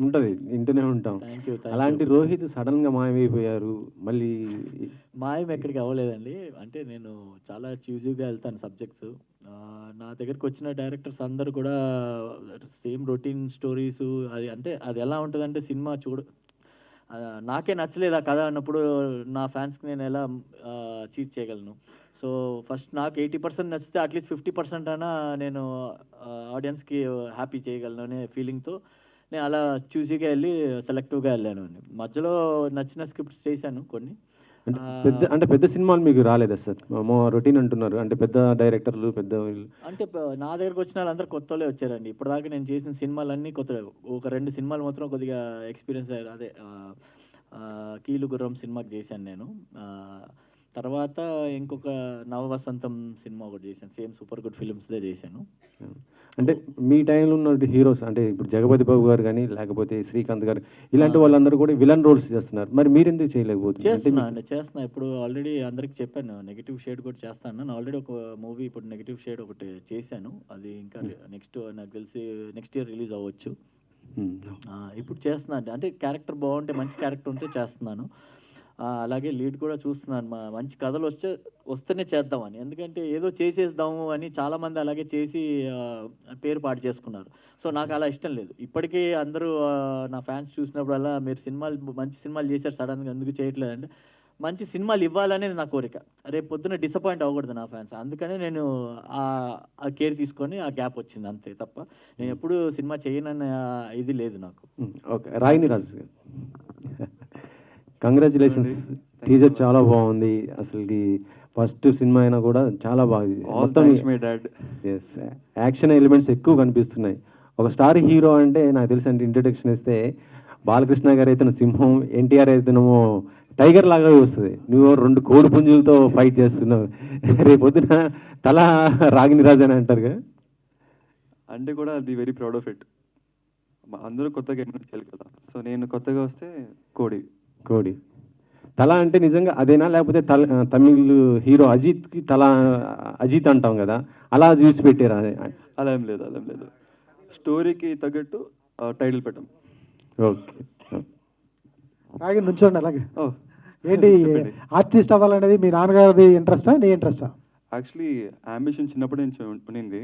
ఉంటుంది, వింటూనే ఉంటాం. Thank you. అలాంటి రోహిత్ సడన్గా మాయమైపోయారు. మళ్ళీ మాయం ఎక్కడికి అవ్వలేదండి. అంటే నేను చాలా చూజీగా వెళ్తాను సబ్జెక్ట్స్. నా దగ్గరికి వచ్చిన డైరెక్టర్స్ అందరూ కూడా సేమ్ రొటీన్ స్టోరీస్. అది అంటే అది ఎలా ఉంటుందంటే సినిమా నాకే నచ్చలేదు ఆ కథ అన్నప్పుడు నా ఫ్యాన్స్కి నేను ఎలా చీట్ చేయగలను. సో ఫస్ట్ నాకు 80% నచ్చితే అట్లీస్ట్ 50% అయినా నేను ఆడియన్స్కి హ్యాపీ చేయగలను అనే ఫీలింగ్తో నేను అలా చూసీగా వెళ్ళి సెలెక్టివ్గా వెళ్ళాను అండి. మధ్యలో నచ్చిన స్క్రిప్ట్స్ చేశాను కొన్ని. పెద్ద సినిమాలు మీకు రాలేదా సార్? రొటీన్ అంటున్నారు, అంటే పెద్ద డైరెక్టర్లు పెద్ద అంటే నా దగ్గరకు వచ్చిన వాళ్ళందరూ కొత్త వాళ్ళే వచ్చారండి. ఇప్పటిదాకా నేను చేసిన సినిమాలన్నీ కొత్త. ఒక 2 సినిమాలు మాత్రం కొద్దిగా ఎక్స్పీరియన్స్ అయ్యారు. అదే కీలు గుర్రం సినిమాకి చేశాను నేను. తర్వాత ఇంకొక నవవసంతం సినిమా ఒకటి చేశాను, సేమ్ సూపర్ గుడ్ ఫిలిమ్స్దే చేశాను. అంటే మీ టైంలో ఉన్న హీరోస్ అంటే ఇప్పుడు జగపతి బాబు గారు కానీ లేకపోతే శ్రీకాంత్ గారు ఇలాంటి వాళ్ళందరూ కూడా విలన్ రోల్స్ చేస్తున్నారు. మరి మీరు ఎందుకు చేయలేకపోతున్నారు? చేస్తున్నా ఇప్పుడు ఆల్రెడీ అందరికి చెప్పాను, నెగిటివ్ షేడ్ కూడా చేస్తాను. నేను ఆల్రెడీ ఒక మూవీ ఇప్పుడు నెగిటివ్ షేడ్ ఒకటి చేశాను, అది ఇంకా నెక్స్ట్ నాకు తెలిసి నెక్స్ట్ ఇయర్ రిలీజ్ అవ్వచ్చు. ఇప్పుడు చేస్తున్నాను, అంటే క్యారెక్టర్ బాగుంటే మంచి క్యారెక్టర్ ఉంటే చేస్తున్నాను. అలాగే లీడ్ కూడా చూస్తున్నాను, మంచి కథలు వస్తేనే చేద్దామని. ఎందుకంటే ఏదో చేసేద్దాము అని చాలామంది అలాగే చేసి పేరు పాటు చేసుకున్నారు. సో నాకు అలా ఇష్టం లేదు. ఇప్పటికీ అందరూ నా ఫ్యాన్స్ చూసినప్పుడల్లా మీరు మంచి సినిమాలు చేశారు, సడన్గా ఎందుకు చేయట్లేదంటే మంచి సినిమాలు ఇవ్వాలనేది నా కోరిక. రేపు పొద్దున డిసప్పాయింట్ అవ్వకూడదు నా ఫ్యాన్స్. అందుకనే నేను ఆ కేర్ తీసుకొని ఆ గ్యాప్ వచ్చింది అంతే తప్ప నేను ఎప్పుడు సినిమా చేయనన్న ఇది లేదు నాకు. ఓకే, రాగిని రాజు గారు కంగ్రాచులేషన్స్. టీజర్ చాలా బాగుంది. అసలుకి ఫస్ట్ సినిమా అయినా కూడా చాలా బాగుంది. మొత్తం యాక్షన్ ఎలిమెంట్స్ ఎక్కువ కనిపిస్తున్నాయి. ఒక స్టార్ హీరో అంటే నాకు తెలిసి అంటే ఇంట్రడక్షన్ ఇస్తే బాలకృష్ణ గారు అయితే సింహం, ఎన్టీఆర్ అయితేనేమో టైగర్ లాగా వస్తుంది. నువ్వు 2 కోడి పుంజులతో ఫైట్ చేస్తున్నావు. రేపొద్దున తల రాగిని రాజు అని అంటారు కదా, అంటే కూడా అది వెరీ ప్రౌడ్ ఆఫ్ ఇట్. అందరూ కొత్తగా ఎన్నికలు చేయాలి కదా, సో నేను కొత్తగా వస్తే కోడి తల అంటే నిజంగా అదేనా, లేకపోతే తమిళ్ హీరో అజిత్కి అజిత్ అంటాం కదా, అలా చూసి పెట్టారా? అలా ఏం లేదు, స్టోరీకి తగ్గట్టు టైటిల్ పెట్టాం. ఓకే, అలాగే నుంచోండి. అలాగే ఏంటి ఆర్టిస్ట్ అవ్వాలనేది మీ నాన్నగారిది ఇంట్రెస్టా, నీ ఇంట్రెస్టా? యాక్చువల్లీ అంబిషన్ చిన్నప్పటి నుంచి ఉన్నింది,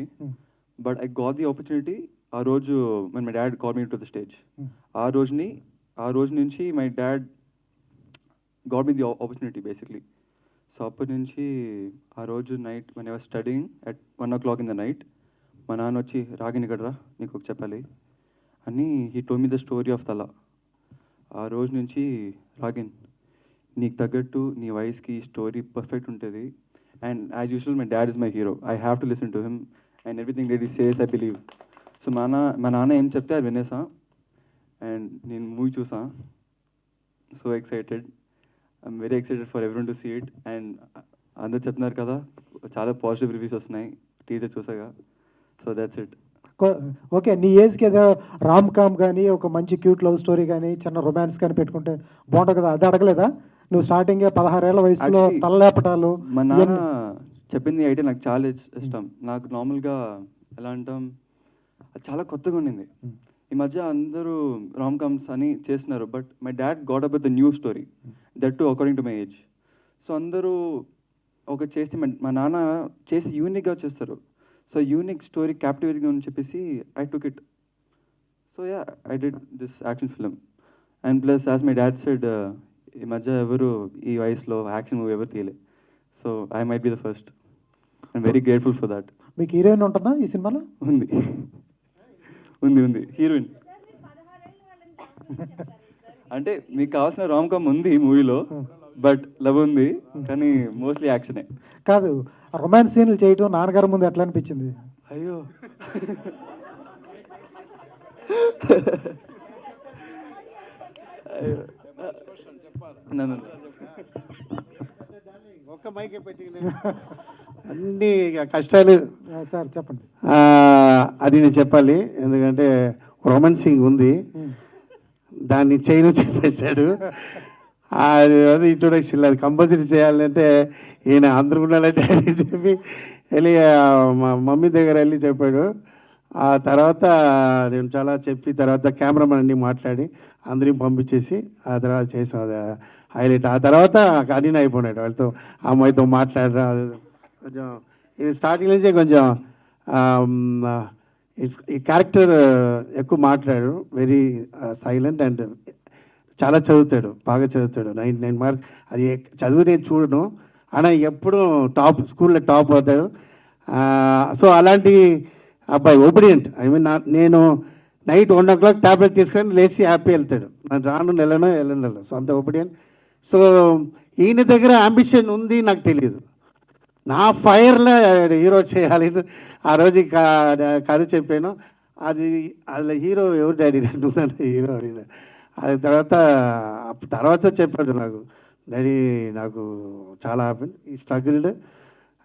but I got the opportunity. ఆ రోజు my dad call me to the stage. ఆ రోజు నుంచి my dad got me the opportunity basically. So అప్పటి నుంచి ఆ రోజు night when I was studying at 1 o'clock in the night, మా నాన్న వచ్చి రాగిని కదరా నీకు ఒక చెప్పాలి అని he told me the story of Thala. ఆ రోజు నుంచి రాగిన్ నీకు తగ్గట్టు నీ వయసుకి స్టోరీ పర్ఫెక్ట్ ఉంటుంది. And as usual my dad is my hero, I have to listen to him and everything that he says I believe. So మా నాన్న ఏం చెప్తే అది వినేసా అండ్ నేను మూవీ చూసా. So excited, I'm very excited for everyone to see it. And అందరు చెప్తున్నారు కదా చాలా పాజిటివ్ రివ్యూస్ వస్తున్నాయి టీజర్ చూసాగా. So that's it. ఓకే, నీ ఏజ్కి ఏదో రామ్ కామ్ కానీ ఒక మంచి క్యూట్ లవ్ స్టోరీ కానీ చిన్న రొమాన్స్ కానీ పెట్టుకుంటే బాగుంటుంది కదా, అది అడగలేదా? నువ్వు స్టార్టింగ్ 16 ఏళ్ల వయసులో Actually, తలలేపటాలు మా నాన్న చెప్పింది అయితే నాకు చాలా ఇష్టం. నాకు నార్మల్గా ఎలా అంటాం, అది చాలా కొత్తగా ఉండింది. ఈ మధ్య అందరూ రామ్ కామ్స్ అని చేస్తున్నారు, but my dad got up with the new story, that to according to my age. So అందరూ ఒక చేస్తే మా నాన్న చేసి యూనిక్గా చేస్తారు. సో యూనిక్ స్టోరీ క్యాప్టివేటింగ్ అని చెప్పేసి I took it. So yeah, I did this action film. And plus as my dad said, ఈ మధ్య ఎవరు ఈ వయసులో యాక్షన్ మూవీ ఎవరు తీయలే. So I might be the first. I'm very grateful for that. మీకు హీరోయిన్ ఉంటుందా ఈ సినిమాలో? ఉంది ఉంది హీరోయిన్. అంటే మీకు కావాల్సిన రామ్ కామ్ ఉంది ఈ మూవీలో, బట్ లవ్ ఉంది, కానీ మోస్ట్లీ యాక్షనే. కాదు, రొమాన్స్ సీన్లు చేయటం నాన్నగారి ముందు ఎట్లా అనిపించింది? అయ్యో, ఒక్క మైకే పెట్టి అన్ని కష్టాలు. సార్ చెప్పండి. అది నేను చెప్పాలి, ఎందుకంటే రొమాన్సింగ్ ఉంది, దాన్ని చేయను చెప్పేశాడు. అది ఇంట్రొడక్షన్, అది కంపల్సరీ చేయాలంటే ఈయన అందరూ ఉండాలంటే అని చెప్పి వెళ్ళి మా మమ్మీ దగ్గర వెళ్ళి చెప్పాడు. ఆ తర్వాత నేను చాలా చెప్పి తర్వాత కెమెరామెన్ అన్ని మాట్లాడి అందరిని పంపించేసి ఆ తర్వాత చేసాం. అది హైలైట్. ఆ తర్వాత అన్నీ అయిపోయినాడు, వాళ్ళతో అమ్మాయితో మాట్లాడరా కొంచెం. ఇది స్టార్టింగ్ నుంచే కొంచెం ఈ క్యారెక్టర్ ఎక్కువ మాట్లాడు, వెరీ సైలెంట్ అండ్ చాలా చదువుతాడు, బాగా చదువుతాడు. 99 మార్క్. అది చదువు నేను చూడను, అయినా ఎప్పుడూ టాప్, స్కూల్లో టాప్ అవుతాడు. సో అలాంటి అబ్బాయి ఒబిడియంట్. ఐ మీన్ నేను నైట్ 1 o'clock ట్యాబ్లెట్ తీసుకొని లేచి హ్యాపీ వెళ్తాడు. నేను రాను వెళ్ళను. సో అంత ఒబిడియంట్. సో ఈయన దగ్గర అంబిషన్ ఉంది, నాకు తెలియదు. నా ఫైర్లో హీరో చేయాలి. ఆ రోజు కథ చెప్పాను, అది అలా హీరో ఎవరు డాడీ అంటుందంటే హీరో అడిగిన. అది తర్వాత చెప్పాడు నాకు, డాడీ నాకు చాలా హ్యాపీ, ఈ స్ట్రగుల్డ్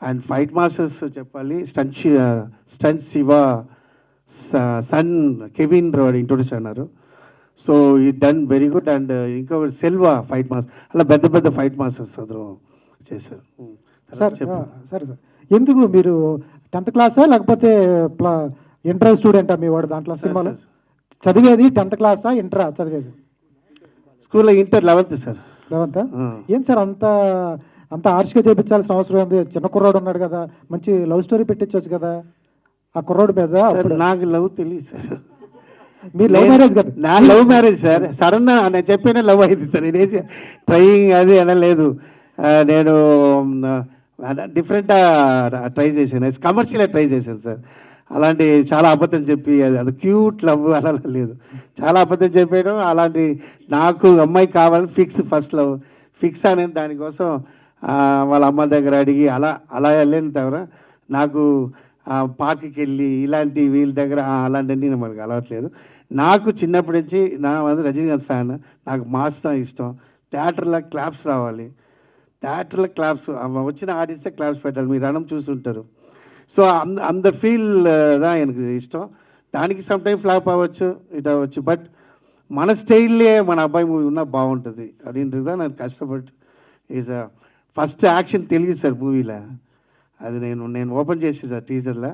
అండ్ ఫైట్ మాస్టర్స్ చెప్పాలి. స్టంట్ శివ సన్ కెవిన్ వాడు ఇంట్రొడ్యూస్ అన్నారు. సో ఈ డన్ వెరీ గుడ్. అండ్ ఇంకొకటి సెల్వా ఫైట్ మాస్టర్, అలా పెద్ద ఫైట్ మాస్టర్స్ అందరూ చేశారు. సరే ఎందుకు మీరు 10th క్లాసా లేకపోతే ఇంటర్ స్టూడెంటా మీ వాడు దాంట్లో సినిమాలో చదివేది? 10th క్లాసా ఇంటరా చదివేది? స్కూల్లో ఇంటర్ 11th సార్. 11th? ఏం సార్ అంత ఆర్ష్గా చేయించాల్సిన అవసరం ఏంది? చిన్న కుర్రాడు ఉన్నాడు కదా, మంచి లవ్ స్టోరీ పెట్టించవచ్చు కదా ఆ కుర్రాడు మీద. నాకు లవ్ తెలియదు సార్. మీరు లవ్ మ్యారేజ్ కదా? నా లవ్ మ్యారేజ్ సార్. సడన్ నేను చెప్పిన లవ్ అయింది సార్. నేనే ట్రైయింగ్ అది అనలేదు. నేను డిఫరెంట్ ట్రై చేశాను, కమర్షియల్గా ట్రై చేశాను సార్. అలాంటి చాలా అబద్ధం చెప్పి అది క్యూట్ లవ్ అలా లేదు, చాలా అబద్ధం చెప్పాను. అలాంటి నాకు అమ్మాయి కావాలని ఫస్ట్ లవ్ ఫిక్స్ అనేది. దానికోసం వాళ్ళ అమ్మ దగ్గర అడిగి అలా వెళ్ళిన తర్వాత నాకు పార్క్కి వెళ్ళి ఇలాంటి వీళ్ళ దగ్గర అలాంటివన్నీ మనకు అలవాట్లేదు. నాకు చిన్నప్పటి నుంచి రజనీకాంత్ ఫ్యాన్, నాకు మాస్ ఇష్టం. థియేటర్లో క్లాప్స్ రావాలి, థియేటర్లో క్లాప్స్ వచ్చిన ఆడిస్తే క్లాప్స్ పెట్టాలి. మీరు రణం చూస్తుంటారు. సో అంత ఫీల్ ఆయనకు ఇష్టం. దానికి సమ్ టైం ఫ్లాప్ అవ్వచ్చు, ఇట్ అవ్వచ్చు, బట్ మన స్టైల్లే మన అబ్బాయి మూవీ ఉన్నా బాగుంటుంది அப்படின்றத నేను కష్టపడి ఈజ్ ఫస్ట్ యాక్షన్ తెలియదు సార్ మూవీలో. అది నేను ఓపెన్ చేసి సార్ టీజర్లో.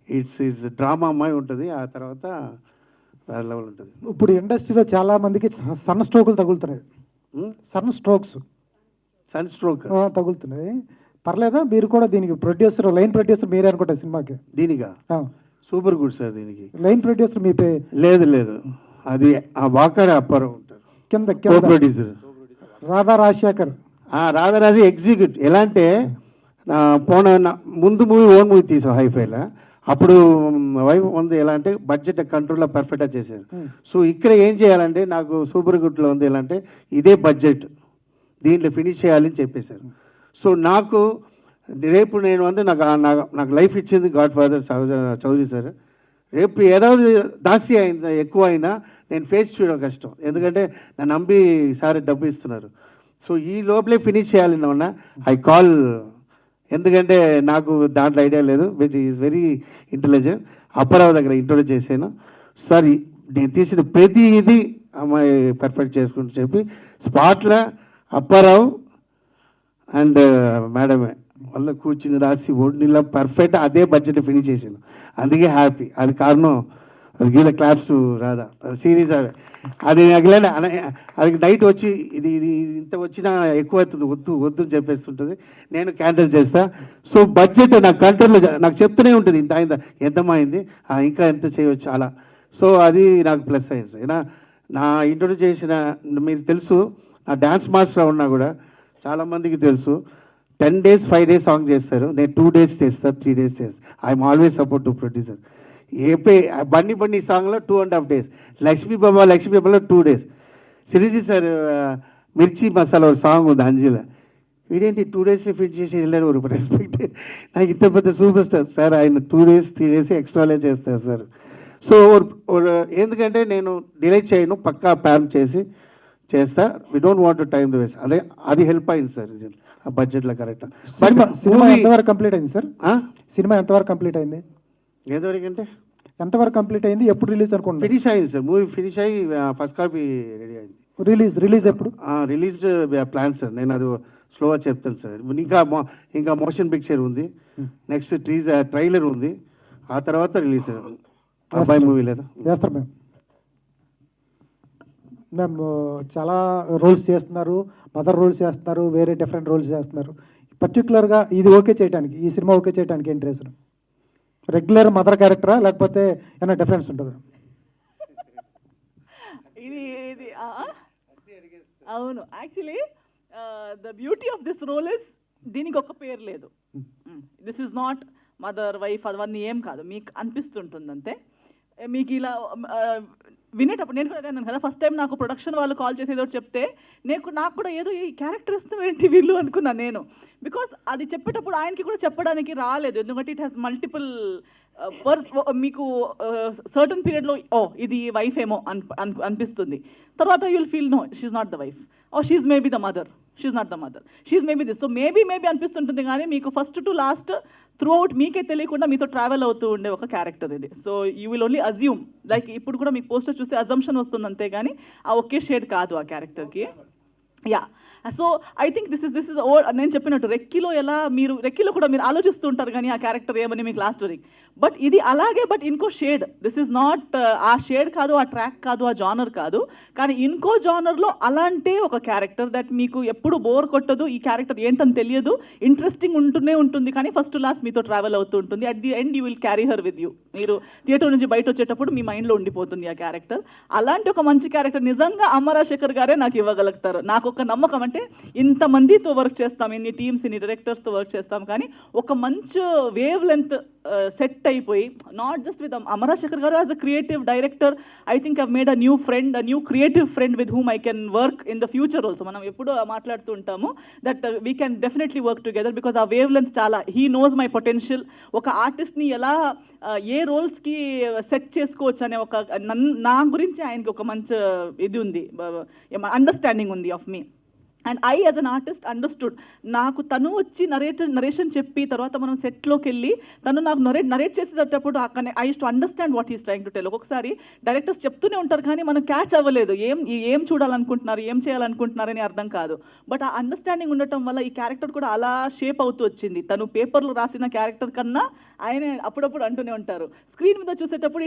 ఇట్స్ డ్రామా అమ్మాయి ఉంటుంది, ఆ తర్వాత వేరే లెవెల్ ఉంటుంది. ఇప్పుడు ఇండస్ట్రీలో చాలా మందికి సన్ స్ట్రోకులు తగులుతున్నాయి. సన్ స్ట్రోక్ తగులుతున్నాయి. పర్లేదా? మీరు కూడా దీనికి ప్రొడ్యూసర్, లైన్ ప్రొడ్యూసర్ మీరే అనుకుంటా సినిమాకి. దీనిగా సూపర్ గుడ్ సార్. దీనికి లైన్ ప్రొడ్యూసర్ మీ లేదు, అది ఆ వాకాడే అప్పారావు ఉంటారు కింద ప్రొడ్యూసర్. రాధా రాజశేఖర్ ఎగ్జిక్యూటివ్. ఎలా అంటే ముందు మూవీ ఓన్ మూవీ తీసాం హైఫైలో. అప్పుడు వైఫ్ ఉంది. ఎలా అంటే బడ్జెట్ కంట్రోల్లో పర్ఫెక్ట్గా చేశారు. సో ఇక్కడ ఏం చేయాలంటే నాకు సూపర్ గుడ్లో ఉంది ఎలా అంటే ఇదే బడ్జెట్, దీంట్లో ఫినిష్ చేయాలని చెప్పేశారు. సో నాకు రేపు నేను నాకు లైఫ్ ఇచ్చింది గాడ్ ఫాదర్ చౌదరి సార్. రేపు ఏதாவது దాసి అయిందా ఎక్కువ అయినా నేను ఫేస్ చేయడం కష్టం, ఎందుకంటే నన్ను నమ్మి సార్ డబ్బు ఇస్తున్నారు. సో ఈ లోపలే ఫినిష్ చేయాలని ఉన్నా ఐ కాల్, ఎందుకంటే నాకు దాంట్లో ఐడియా లేదు, but is very intelligent. Apparao దగ్గర ఇంట్రొడ్యూస్ చేశాను. సార్ నేను తీసిన ప్రతి ఇది అమ్మాయి పర్ఫెక్ట్ చేసుకుంటూ చెప్పి స్పాట్లో అప్పారావు అండ్ మేడమే వల్ల కూర్చుని రాసి ఒడినిలా పర్ఫెక్ట్ అదే బడ్జెట్ ఫినిష్ చేసాను. అందుకే హ్యాపీ. అది కారణం అది గీల క్లాప్స్ రాదా సిరీస్ అది అగలేని అది నైట్ వచ్చి ఇది ఇది ఇంత వచ్చినా ఎక్కువ అవుతుంది, వద్దు వద్దు అని చెప్పేస్తుంటుంది. నేను క్యాన్సిల్ చేస్తా. సో బడ్జెట్ నాకు కంట్రోల్లో నాకు చెప్తూనే ఉంటుంది, ఇంత అయిందా, ఎంతమైంది, ఇంకా ఎంత చేయవచ్చు అలా. సో అది నాకు ప్లస్ అయింది. అయినా నా ఇంట్రొడ్యూస్ చేసిన మీకు తెలుసు, నా డ్యాన్స్ మాస్టర్ ఉన్నా కూడా చాలామందికి తెలుసు 10 days 5 days సాంగ్ చేస్తారు, నేను 2 days చేస్తాను, 3 days చేస్తాను. I'm always support to producer. AP బండి సాంగ్లో 2.5 days, లక్ష్మీ బాబాలో 2 days. సిరీజీ సార్ మిర్చి మసాలా ఒక సాంగ్ ఉంది అంజీలో, వీడేంటి 2 days ఫిట్ చేసి వెళ్ళారు. ఒక రెస్పెక్ట్, నాకు ఇంత పెద్ద సూపర్ స్టార్ సార్, ఆయన 2 days 3 days ఎక్స్ట్రాలే చేస్తారు సార్. సో ఎందుకంటే నేను డిలే చేయను, పక్కా ప్లాన్ చేసి చేస్తా. We don't want to time the waste. అదే అది హెల్ప్ అయింది సార్ ఆ బడ్జెట్లో. కరెక్ట్. సినిమా ఎంతవరకు కంప్లీట్ అయింది సార్? సినిమా ఎంతవరకు కంప్లీట్ అయింది? ఏదవరకు అంటే ఎంతవరకు కంప్లీట్ అయింది, ఎప్పుడు రిలీజ్ అనుకుంటున్నారు? ఫినిష్ అయింది సార్, మూవీ ఫినిష్ అయ్యి ఫస్ట్ కాపీ రెడీ అయింది. రిలీజ్ ఎప్పుడు? రిలీజ్డ్ ప్లాన్ సార్, నేను అది స్లోగా చెప్తాను సార్. ఇంకా మోషన్ పిక్చర్ ఉంది, నెక్స్ట్ ట్రైలర్ ఉంది, ఆ తర్వాత రిలీజ్ అబ్బాయి మూవీ లేదా చేస్తారు మేము చాలా రోల్స్ చేస్తున్నారు, మదర్ రోల్స్ చేస్తున్నారు, వేరే డిఫరెంట్ రోల్స్ చేస్తున్నారు. పర్టికులర్గా ఇది ఓకే చేయడానికి, ఈ సినిమా ఓకే చేయడానికి ఏంటి రీజన్? రెగ్యులర్ మదర్ క్యారెక్టరా లేకపోతే ఏమైనా డిఫరెన్స్ ఉంటుందా? ఇది అవును, actually the beauty of this role is దీనికి ఒక పేరు లేదు. This is not mother wife అవన్నీ ఏం కాదు, మీకు అనిపిస్తుంటుంది అంతే. మీకు ఇలా వినేటప్పుడు నేను కూడా అన్నాను కదా, ఫస్ట్ టైం నాకు ప్రొడక్షన్ వాళ్ళు కాల్ చేసి ఏదో చెప్తే నాకు కూడా ఏదో ఈ క్యారెక్టర్ ఇస్తున్నారు ఏంటి వీళ్ళు అనుకున్నాను నేను. బికాస్ అది చెప్పేటప్పుడు ఆయనకి కూడా చెప్పడానికి రాలేదు, ఎందుకంటే ఇట్ హ్యాస్ మల్టిపుల్ మీకు సర్టన్ పీరియడ్లో ఇది వైఫ్ ఏమో అనిపిస్తుంది. తర్వాత you'll feel no she's not the wife, she's maybe the mother, she's not the mother, she's maybe this. So maybe అనిపిస్తుంటుంది, కానీ మీకు first to last throughout మీకే తెలియకుండా మీతో ట్రావెల్ అవుతూ ఉండే ఒక క్యారెక్టర్ ఇది. So you will only assume, like ఇప్పుడు కూడా మీకు పోస్టర్ చూస్తే అజంప్షన్ వస్తుంది అంతే, కానీ ఆ ఒకే షేడ్ కాదు ఆ క్యారెక్టర్కి. Yeah, so I think this is నేను చెప్పినట్టు రెక్కిలో కూడా మీరు ఆలోచిస్తూ ఉంటారు కానీ ఆ క్యారెక్టర్ ఏమని మీకు లాస్ట్ వరకు. బట్ ఇది అలాగే, బట్ ఇంకో షేడ్. దిస్ ఈజ్ నాట్ ఆ షేడ్ కాదు, ఆ ట్రాక్ కాదు, ఆ జానర్ కాదు, కానీ ఇంకో జానర్లో అలాంటి ఒక క్యారెక్టర్ దట్ మీకు ఎప్పుడు బోర్ కొట్టదు. ఈ క్యారెక్టర్ ఏంటని తెలియదు, ఇంట్రెస్టింగ్ ఉంటూనే ఉంటుంది, కానీ ఫస్ట్ లాస్ట్ మీతో ట్రావెల్ అవుతూ ఉంటుంది. At the end you will carry her with you. మీరు థియేటర్ నుంచి బయట వచ్చేటప్పుడు మీ మైండ్లో ఉండిపోతుంది ఆ క్యారెక్టర్. అలాంటి ఒక మంచి క్యారెక్టర్ నిజంగా అమ్మ రాజశేఖర్ గారే నాకు ఇవ్వగలుగుతారు. నాకు ఒక నమ్మకం, అంటే ఇంతమందితో వర్క్ చేస్తాం, ఇన్ని టీమ్స్, ఇన్ని డైరెక్టర్స్తో వర్క్ చేస్తాం, కానీ ఒక మంచి వేవ్ లెంత్ సెట్ అయిపోయి, నాట్ జస్ట్ విత్ అమ్మ రాజశేఖర్ గారు as a creative director, I think I've made a new friend, a new creative friend with whom I can work in the future also. మనం ఎప్పుడూ మాట్లాడుతూ ఉంటాము that we can definitely work together, because ఆ wave length చాలా, he knows my potential. ఒక ఆర్టిస్ట్ని ఎలా ఏ రోల్స్కి set చేసుకోవచ్చు అనే ఒక నా గురించి ఆయనకి ఒక మంచి ఇది ఉంది, అండర్స్టాండింగ్ ఉంది of me. And I as an artist understood. నాకు తను వచ్చి నరేషన్ చెప్పి తర్వాత మనం సెట్లోకి వెళ్ళి తను నాకు నరేట్ చేసేటప్పుడు I use to understand what is trying to tell. ఒక్కొక్కసారి డైరెక్టర్స్ చెప్తూనే ఉంటారు కానీ మనం క్యాచ్ అవ్వలేదు, ఏం చూడాలనుకుంటున్నారు, ఏం చేయాలనుకుంటున్నారని అర్థం కాదు. బట్ ఆ అండర్స్టాండింగ్ ఉండటం వల్ల ఈ క్యారెక్టర్ కూడా అలా షేప్ అవుతూ వచ్చింది. తను పేపర్లో రాసిన క్యారెక్టర్ కన్నా ఆయన అప్పుడప్పుడు అంటూనే ఉంటారు, స్క్రీన్ మీద చూసేటప్పుడు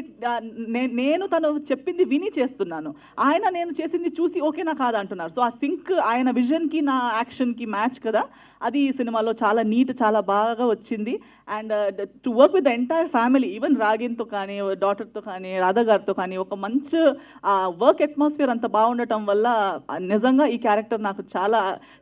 నేను తను చెప్పింది విని చేస్తున్నాను, ఆయన నేను చేసింది చూసి ఓకేనా కాదా అంటున్నారు. సో ఆ సింక్ ఆయన విజన్కి నా యాక్షన్కి మ్యాచ్ కదా, అది ఈ సినిమాలో చాలా నీట్, చాలా బాగా వచ్చింది. And to work with the entire family, even రాగిన్తో కానీ, డాటర్తో కానీ, రాధా గారితో కానీ, ఒక మంచి వర్క్ అట్మాస్ఫియర్ అంత బాగుండటం వల్ల నిజంగా ఈ క్యారెక్టర్ నాకు చాలా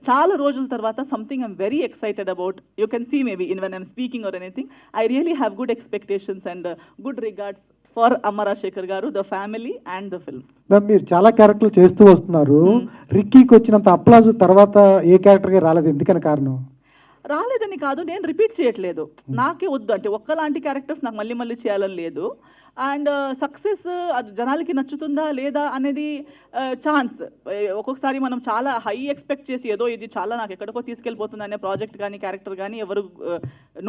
చాలా రోజుల తర్వాత something I'm very excited about. You can see maybe in when I'm speaking or anything, I really have good expectations and good regards for Amma Rajasekhar garu, the family and the film. Ma'am, మీరు చాలా క్యారెక్టర్లు చేస్తూ వస్తున్నారు, రిక్కీకి వచ్చినంత అప్లాజ్ తర్వాత ఏ క్యారెక్టర్కి రాలేదు, ఎందుకని కారణం? రాలేదని కాదు, నేను రిపీట్ చేయట్లేదు, నాకే వద్దు అంటే ఒక్కలాంటి క్యారెక్టర్స్ నాకు మళ్ళీ మళ్ళీ చేయాలని లేదు. అండ్ సక్సెస్ జనాలకి నచ్చుతుందా లేదా అనేది ఛాన్స్. ఒక్కొక్కసారి మనం చాలా హై ఎక్స్పెక్ట్ చేసి ఏదో ఇది చాలా నాకు ఎక్కడికో తీసుకెళ్ళిపోతుంది అనే ప్రాజెక్ట్ కానీ క్యారెక్టర్ కానీ ఎవరు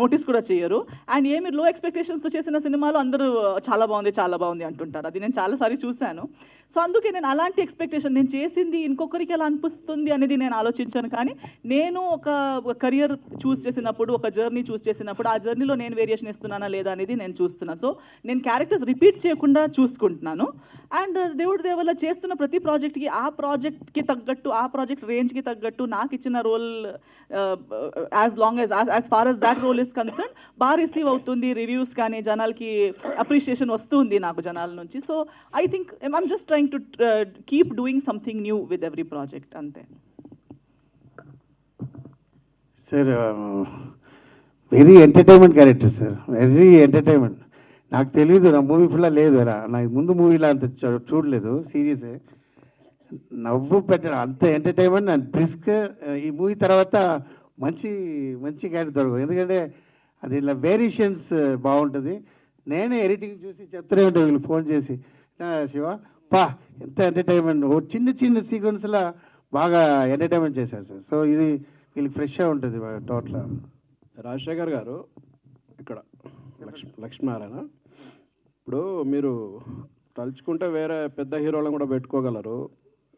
నోటీస్ కూడా చేయరు. అండ్ ఏమి లో ఎక్స్పెక్టేషన్స్తో చేసిన సినిమాలో అందరూ చాలా బాగుంది అంటుంటారు, అది నేను చాలాసారి చూశాను. సో అందుకే నేను అలాంటి ఎక్స్పెక్టేషన్, నేను చేసింది ఇంకొకరికి ఎలా అనిపిస్తుంది అనేది నేను ఆలోచించాను. కానీ నేను ఒక కెరియర్ చూస్ చేసినప్పుడు, ఒక జర్నీ చూస్ చేసినప్పుడు ఆ జర్నీలో నేను వేరియేషన్ ఇస్తున్నానా లేదా అనేది నేను చూస్తున్నాను. సో నేను క్యారెక్టర్స్ రిపీట్ చేయకుండా చూసుకుంటున్నాను. అండ్ దేవుడి దేవల్ల చేస్తున్న ప్రతి ప్రాజెక్ట్కి ఆ ప్రాజెక్ట్కి తగ్గట్టు, ఆ ప్రాజెక్ట్ రేంజ్కి తగ్గట్టు నాకు ఇచ్చిన role as far as that role is concern బాగా రిసీవ్ అవుతుంది. రివ్యూస్ కానీ జనాలకి అప్రిషియేషన్ వస్తుంది నాకు జనాల నుంచి. So I think I'm just trying to keep doing something new with every project, అంతే. Sir very entertainment character sir, very entertainment. నాకు తెలియదు, నా మూవీ ఫుల్లా లేదు రా, నాకు ముందు మూవీలో అంత చూడలేదు, సీరియసే. నవ్వు పెట్టడం అంత ఎంటర్టైన్మెంట్ అండ్ బ్రిస్క్. ఈ మూవీ తర్వాత మంచి మంచి క్యారెక్టర్ దొరకదు, ఎందుకంటే అది ఇలా వేరియేషన్స్ బాగుంటుంది. నేనే ఎడిటింగ్ చూసి చెప్తూనే ఉంటాను వీళ్ళు ఫోన్ చేసి, శివ పా ఎంత ఎంటర్టైన్మెంట్, ఓ చిన్న చిన్న సీక్వెన్స్లో బాగా ఎంటర్టైన్మెంట్ చేశారు సార్. సో ఇది వీళ్ళకి ఫ్రెష్గా ఉంటుంది టోటల్. రాజశేఖర్ గారు, ఇక్కడ లక్ష్మీనారాయణ, ఇప్పుడు మీరు తలుచుకుంటే వేరే పెద్ద హీరోలను కూడా పెట్టుకోగలరు.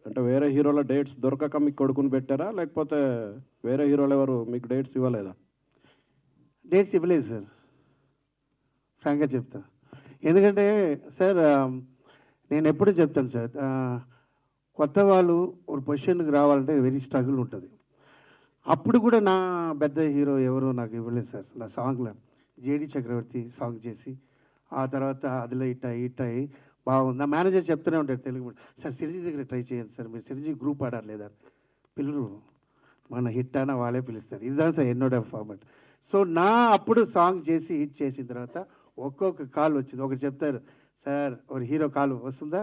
అంటే వేరే హీరోల డేట్స్ దొరకక మీకు కొడుకుని పెట్టారా, లేకపోతే వేరే హీరోలు ఎవరు మీకు డేట్స్ ఇవ్వలేదా? డేట్స్ ఇవ్వలేదు సార్, ఫ్రాంక్గా చెప్తా. ఎందుకంటే సార్ నేను ఎప్పుడూ చెప్తాను సార్, కొత్త వాళ్ళు ఒక పొజిషన్కి రావాలంటే వెరీ స్ట్రగుల్ ఉంటుంది. అప్పుడు కూడా నా పెద్ద హీరో ఎవరో నాకు ఇవ్వలేదు సార్. నా సాంగ్లో జేడి చక్రవర్తి సాంగ్ చేసి, ఆ తర్వాత అదిలో ఇట్టాయి బాగుంది. నా మేనేజర్ చెప్తూనే ఉంటాడు తెలుగు, సార్ సిరిజీ దగ్గర ట్రై చేయండి సార్, మీరు సిరిజీ గ్రూప్ ఆడారు లేదా పిల్లలు, మన హిట్ అయినా వాళ్ళే పిలుస్తారు. ఇదిదా సార్ ఎన్నోడ ఫార్మాట్. సో నా అప్పుడు సాంగ్ చేసి హిట్ చేసిన తర్వాత ఒక్కొక్క కాల్ వచ్చింది. ఒకటి చెప్తారు, సార్ ఒక హీరో కాల్ వస్తుందా,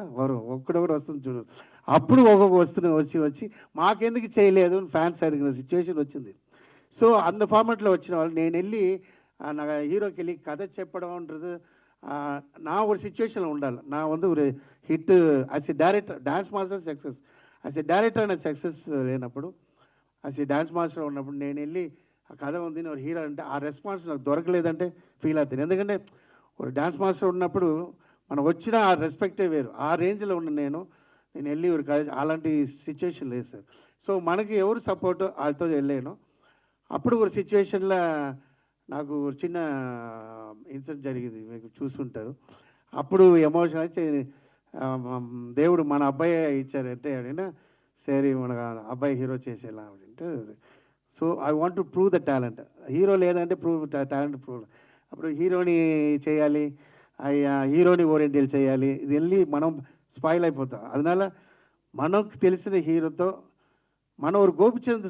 ఒక్కడొకటి వస్తుంది చూడు. అప్పుడు ఒక్కొక్క వచ్చి మాకెందుకు చేయలేదు ఫ్యాన్స్ అడిగిన సిచ్యువేషన్ వచ్చింది. సో అంత ఫార్మాట్లో వచ్చిన వాళ్ళు నేను వెళ్ళి నా హీరోకి వెళ్ళి కథ చెప్పడం ఉంటుంది. నా ఒక సిచ్యువేషన్లో ఉండాలి. నా ఒక hit as a director, dance master success, as a director అనే సక్సెస్ లేనప్పుడు, యాజ్ ఎ డాన్స్ మాస్టర్ ఉన్నప్పుడు నేను వెళ్ళి ఆ కథ ఉంది ఒక హీరో అంటే ఆ రెస్పాన్స్ నాకు దొరకలేదంటే ఫీల్ అవుతాను. ఎందుకంటే ఒక డాన్స్ మాస్టర్ ఉన్నప్పుడు మనం వచ్చిన ఆ రెస్పెక్టే వేరు. ఆ రేంజ్లో ఉన్న నేను వెళ్ళి ఒక అలాంటి సిచ్యువేషన్ లేదు సార్. సో మనకి ఎవరు సపోర్ట్ వాళ్ళతో వెళ్ళాను. అప్పుడు ఒక సిచ్యువేషన్లో నాకు చిన్న ఇన్సిడెంట్ జరిగింది, మీకు చూస్తుంటారు. అప్పుడు ఎమోషన్ వచ్చి దేవుడు మన అబ్బాయి ఇచ్చారంటే అడిగినా సరే మన అబ్బాయి హీరో చేసేలా అంటే, so I want to prove the talent. Hero లేదంటే టాలెంట్ ప్రూవ్. అప్పుడు హీరోని చేయాలి, హీరోని ఓరియంటల్ చేయాలి, ఇది వెళ్ళి మనం స్పాయిల్ అయిపోతాం. అదనాల మనకు తెలిసిన హీరోతో మనం ఒక గోపిచంద్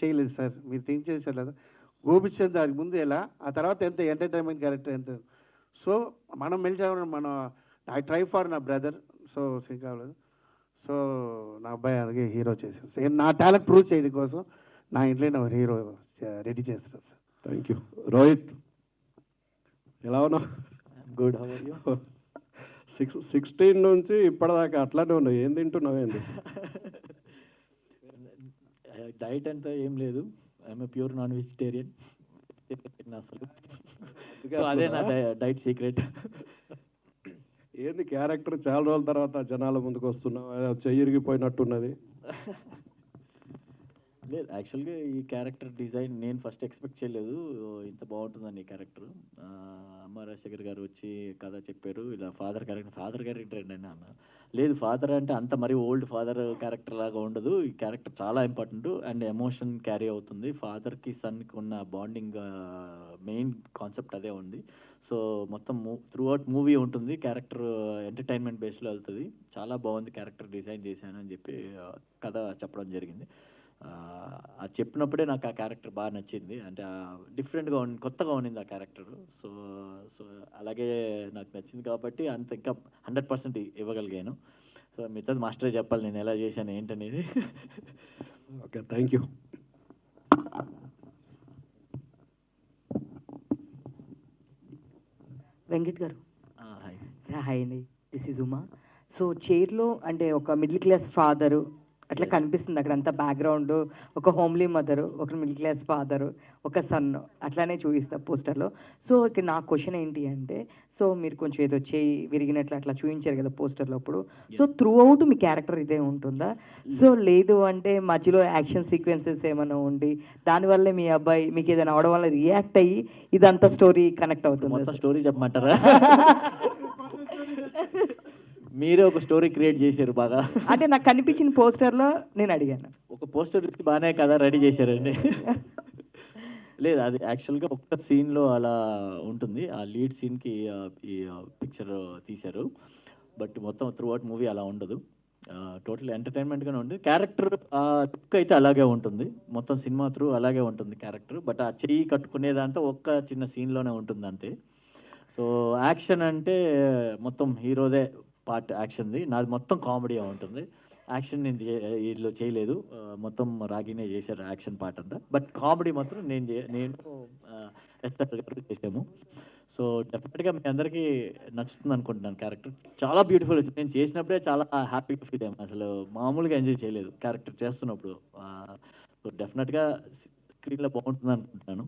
చేయలేదు సార్, మీరు థింక్ చేశారు కదా. గోపిచంద్ అది ముందు ఎలా, ఆ తర్వాత ఎంత ఎంటర్టైన్మెంట్ క్యారెక్టర్ ఎంత. సో మనం మెలిచామని మనం ఐ ట్రై ఫర్ నా బ్రదర్, సో సింక్ అవ్వలేదు. సో నా అబ్బాయి అలాగే హీరో చేశాను. సో నా టాలెంట్ ప్రూవ్ చేయడం కోసం నా ఇంట్లో నా హీరో రెడీ చేస్తున్నాను సార్. Thank you. రోహిత్, ఎలా ఉన్నావు? Good, how are you? 16 నుంచి ఇప్పటిదాకా అట్లానే ఉన్నావు, ఏం తింటున్నావు ఏంది? డైట్ అంతా ఏం లేదు, ఐఎమ్ ప్యూర్ నాన్ వెజిటేరియన్ అసలు. సో అదే నా డైట్ సీక్రెట్. ఏంది క్యారెక్టర్ చాలా రోజుల తర్వాత జనాల ముందుకు వస్తున్నావు, చెయ్యిరిగిపోయినట్టున్నది. లేదు, యాక్చువల్గా ఈ క్యారెక్టర్ డిజైన్ నేను ఫస్ట్ ఎక్స్పెక్ట్ చేయలేదు ఇంత బాగుంటుందని. ఈ క్యారెక్టర్ అమ్మ రాజశేఖర్ గారు వచ్చి కథ చెప్పారు, ఇలా ఫాదర్ క్యారెక్టర్ ఏంటండి అన్న. లేదు, ఫాదర్ అంటే అంత మరీ ఓల్డ్ ఫాదర్ క్యారెక్టర్ లాగా ఉండదు, ఈ క్యారెక్టర్ చాలా ఇంపార్టెంట్ అండ్ ఎమోషన్ క్యారీ అవుతుంది. ఫాదర్కి సన్కి ఉన్న బాండింగ్ మెయిన్ కాన్సెప్ట్ అదే ఉంది. సో మొత్తం త్రూ అవుట్ మూవీ ఉంటుంది, క్యారెక్టర్ ఎంటర్టైన్మెంట్ బేస్లో వెళ్తుంది. చాలా బాగుంది క్యారెక్టర్ డిజైన్ చేశాను అని చెప్పి కథ చెప్పడం జరిగింది. అది చెప్పినప్పుడే నాకు ఆ క్యారెక్టర్ బాగా నచ్చింది. అంటే డిఫరెంట్గా కొత్తగా ఉండింది ఆ క్యారెక్టర్. సో సో అలాగే నాకు నచ్చింది కాబట్టి అంత ఇంకా 100% ఇవ్వగలిగాను. సో మిగతాది మాస్టరే చెప్పాలి నేను ఎలా చేశాను ఏంటనేది. Okay, thank you. Venkat garu, hi. Hi అండి, దిస్ ఈజ్ ఉమా. సో చైర్లో అంటే ఒక మిడిల్ క్లాస్ ఫాదరు అట్లా కనిపిస్తుంది అక్కడ అంతా బ్యాక్గ్రౌండ్, ఒక హోమ్లీ మదరు, ఒక మిడిల్ క్లాస్ ఫాదరు, ఒక సన్ అట్లానే చూపిస్తారు పోస్టర్లో. సో ఇక్కడ నా క్వశ్చన్ ఏంటి అంటే, సో మీరు కొంచెం ఏదో చేయి విరిగినట్లు అట్లా చూపించారు కదా పోస్టర్లో అప్పుడు. సో త్రూ అవుట్ మీ క్యారెక్టర్ ఇదే ఉంటుందా? సో లేదు అంటే మధ్యలో యాక్షన్ సీక్వెన్సెస్ ఏమైనా ఉండి దానివల్లే మీ అబ్బాయి మీకు ఏదైనా అవడం వల్ల రియాక్ట్ అయ్యి ఇదంతా స్టోరీ కనెక్ట్ అవుతుంది? మొత్తం స్టోరీ చెప్పమంటారా? మీరే ఒక స్టోరీ క్రియేట్ చేశారు బాగా. అంటే నాకు కనిపించిన పోస్టర్లో నేను అడిగాను. ఒక పోస్టర్ ఇచ్చి బాగానే కదా రెడీ చేశారండి. లేదు, అది యాక్చువల్గా ఒక్క సీన్లో అలా ఉంటుంది. ఆ లీడ్ సీన్కి ఈ పిక్చర్ తీశారు. బట్ మొత్తం త్రూ అవుట్ మూవీ అలా ఉండదు. టోటల్ ఎంటర్టైన్మెంట్గానే ఉంటుంది. క్యారెక్టర్ లుక్ అయితే అలాగే ఉంటుంది. మొత్తం సినిమా త్రూ అలాగే ఉంటుంది క్యారెక్టర్. బట్ ఆ చెయ్యి కట్టుకునేదంతా ఒక్క చిన్న సీన్లోనే ఉంటుంది అంతే. సో యాక్షన్ అంటే మొత్తం హీరోదే పార్ట్ యాక్షన్ది. నాది మొత్తం కామెడీ ఉంటుంది. యాక్షన్ నేను వీళ్ళు చేయలేదు, మొత్తం రాగినే చేశారు యాక్షన్ పార్ట్ అంతా. బట్ కామెడీ మాత్రం నేను ఎస్ఆర్ గారు చేసాము. సో డెఫినెట్గా మీ అందరికీ నచ్చుతుంది అనుకుంటున్నాను. క్యారెక్టర్ చాలా బ్యూటిఫుల్ వచ్చింది. నేను చేసినప్పుడే చాలా హ్యాపీగా ఫీల్ అయ్యాను. అసలు మామూలుగా ఎంజాయ్ చేయలేదు క్యారెక్టర్ చేస్తున్నప్పుడు. సో డెఫినెట్గా స్క్రీన్లో బాగుంటుంది అనుకుంటున్నాను.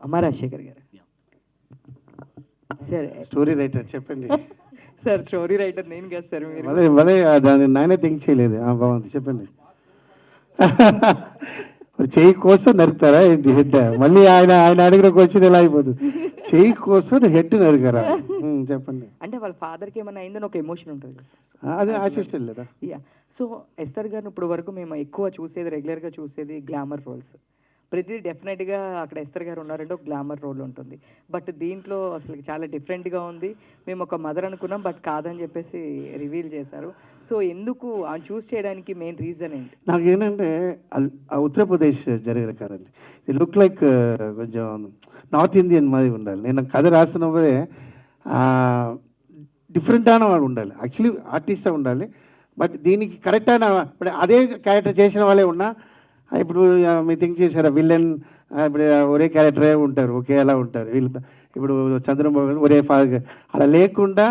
అమ్మ రాజశేఖర్ గారు సరే, స్టోరీ రైటర్ చెప్పండి. సార్ స్టోరీ రైటర్ నేను కదా సార్, మీరు భలే భలే దాన్ని నాయనే థింక్ చేయలేదు. బాగుంది, చెప్పండి. చెయ్యి కోసం నరుకుతారా ఏంటి హెడ్? మళ్ళీ ఆయన అడిగిన క్వశ్చన్ ఎలా అయిపోతుంది? చెయ్యి కోసం హెడ్ నరుకారా? చెప్పండి. అంటే వాళ్ళ ఫాదర్కి ఏమైనా అయిందని ఒక ఎమోషన్ ఉంటుంది కదా. అదే ఆశిష్టం లేదా? యా. సో ఎస్తర్ గారిని ఇప్పుడు వరకు మేము ఎక్కువ చూసేది, రెగ్యులర్గా చూసేది గ్లామర్ రోల్స్. ప్రతిదీ డెఫినెట్గా అక్కడ ఎస్తర్ గారు ఉన్నారంటే ఒక గ్లామర్ రోల్ ఉంటుంది. బట్ దీంట్లో అసలు చాలా డిఫరెంట్గా ఉంది. మేము ఒక మదర్ అనుకున్నాం, బట్ కాదని చెప్పేసి రివీల్ చేశారు. సో ఎందుకు చూస్ చేయడానికి మెయిన్ రీజన్ ఏంటి? నాకేంటంటే ఉత్తరప్రదేశ్ జరిగిన కదండి. ఇది లుక్ లైక్ కొంచెం నార్త్ ఇండియన్ మాది ఉండాలి. నేను కథ రాస్తున్నప్పుడే డిఫరెంట్ అయిన వాడు ఉండాలి. యాక్చువల్లీ ఆర్టిస్టే ఉండాలి. బట్ దీనికి కరెక్ట్ అయిన ఇప్పుడు అదే క్యారెక్టర్ చేసిన వాళ్ళే ఉన్నా, ఇప్పుడు మీరు థింక్ చేశారా విలన్ ఇప్పుడు ఒరే క్యారెక్టరే ఉంటారు, ఒకేలా ఉంటారు. వీళ్ళు ఇప్పుడు చంద్రబాబు ఒరే ఫాదర్ అలా లేకుండా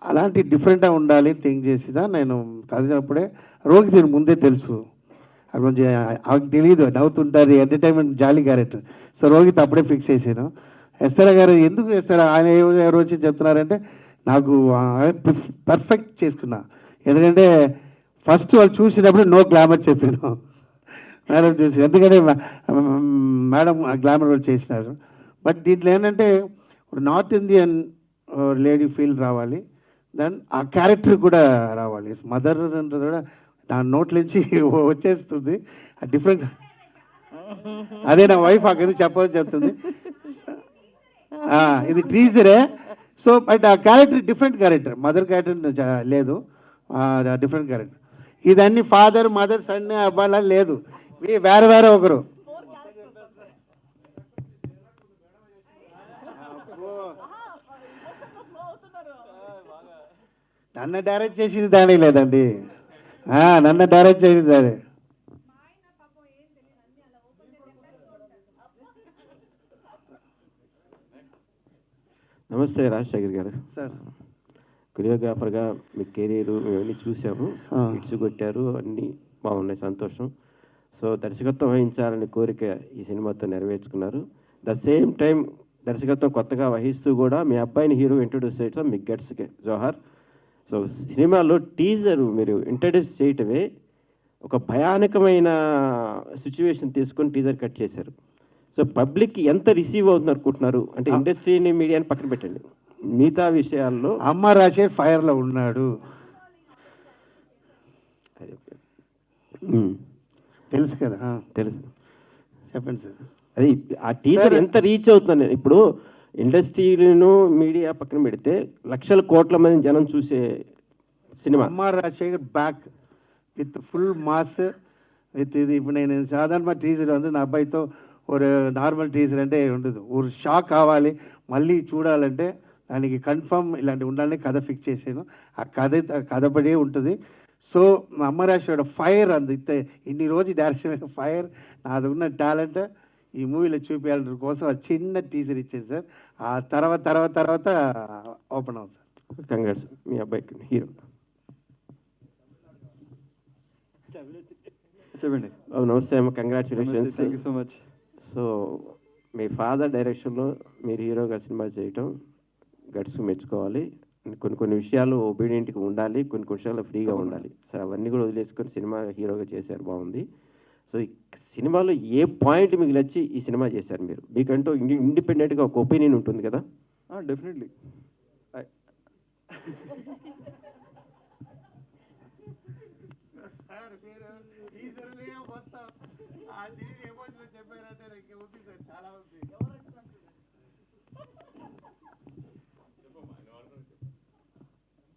అలాంటి డిఫరెంట్గా ఉండాలి థింక్ చేసిదా. నేను చదివినప్పుడే రోగికి ముందే తెలుసు, అది కొంచెం ఆమెకు తెలియదు, నవ్వుతుంటారు, ఎంటర్టైన్మెంట్ జాలీ క్యారెక్టర్. సో రోహిత్ అప్పుడే ఫిక్స్ చేశాను. ఎస్తారా గారు ఎందుకు వేస్తారా ఆయన ఎవరు వచ్చి చెప్తున్నారంటే నాకు పర్ఫెక్ట్ చేసుకున్నా. ఎందుకంటే ఫస్ట్ వాళ్ళు చూసినప్పుడు నో గ్లామర్ చెప్పాను మేడం చూసి, ఎందుకంటే మేడం గ్లామర్ రోల్ చేసినారు. బట్ దీంట్లో ఏంటంటే ఇప్పుడు నార్త్ ఇండియన్ లేడీ ఫీల్ రావాలి, దెన్ ఆ క్యారెక్టర్ కూడా రావాలి. మదర్ అంటే కూడా నా నోట్లోంచి వచ్చేస్తుంది డిఫరెంట్. అదే నా వైఫ్ అక్కడ చెప్పని చెప్తుంది, ఇది టీజరే. సో బట్ ఆ character different character, mother character లేదు, డిఫరెంట్ క్యారెక్టర్. ఇదన్నీ ఫాదర్ మదర్ సన్ అబ్బాయి లేదు, వేరే వేరే ఒకరు. నన్ను డైరెక్ట్ చేసింది దాని లేదండి, నన్ను డైరెక్ట్ చేసింది దాని. నమస్తే రాజశేఖర్ గారు. సార్ కొరియోగ్రాఫర్గా మీ కెరీర్ ఇవన్నీ చూసాము, హిట్స్ కొట్టారు, అన్నీ బాగున్నాయి, సంతోషం. సో దర్శకత్వం వహించాలనే కోరిక ఈ సినిమాతో నెరవేర్చుకున్నారు. ద సేమ్ టైం దర్శకత్వం కొత్తగా వహిస్తూ కూడా మీ అబ్బాయిని హీరో ఇంట్రొడ్యూస్ చేయడం మీ గట్స్కే జోహార్. సో సినిమాలో టీజర్ మీరు ఇంట్రడ్యూస్ చేయటమే ఒక భయానకమైన సిచ్యువేషన్ తీసుకొని టీజర్ కట్ చేశారు. సో పబ్లిక్ ఎంత రిసీవ్ అవుతుంది అనుకుంటున్నారు? అంటే ఇండస్ట్రీని మీడియాని పక్కన పెట్టండి, మిగతా విషయాల్లో అమ్మ రాసే ఫైర్లో ఉన్నాడు తెలుసు కదా? తెలుసు, చెప్పండి సార్. అది ఆ టీజర్ ఎంత రీచ్ అవుతుంది? ఇప్పుడు ఇండస్ట్రీను మీడియా పక్కన పెడితే లక్షల కోట్ల మంది జనం చూసే సినిమా అమ్మ Rajasekhar back with full mass with ఇది. ఇప్పుడు నేను సాధారణ టీజర్ வந்து నా అబ్బాయితో ఒక నార్మల్ టీజర్ అంటే ఉండదు, ఒక షాక్ కావాలి మళ్ళీ చూడాలంటే దానికి కన్ఫర్మ్ ఇలాంటి ఉండాలని కథ ఫిక్స్ చేసాను. ఆ కథ పడే ఉంటుంది. సో మా అమ్మ రాజశేఖర్ ఫైర్ అంత ఇన్ని రోజు డైరెక్షన్ ఫైర్ నాది ఉన్న టాలెంట్ ఈ మూవీలో చూపించాలని కోసం ఆ చిన్న టీజర్ ఇచ్చేది సార్. ఆ తర్వాత ఓపెన్ అవుతుంది. కంగ్రాట్స్ మీ అబ్బాయికి హీరో. చెప్పండి. నమస్తే అమ్మ, congratulations. Thank you so much. So me father డైరెక్షన్లో మీరు హీరోగా సినిమా చేయటం గట్స్ మెచ్చుకోవాలి. కొన్ని విషయాలు ఒబీడియంట్గా ఉండాలి, కొన్ని విషయాలు ఫ్రీగా ఉండాలి. సో అవన్నీ కూడా వదిలేసుకొని సినిమా హీరోగా చేశారు, బాగుంది. సో ఈ సినిమాలో ఏ పాయింట్ మీకు నచ్చి ఈ సినిమా చేశారు మీరు? మీకంటూ ఇండిపెండెంట్గా ఒక ఒపీనియన్ ఉంటుంది కదా? డెఫినెట్లీ.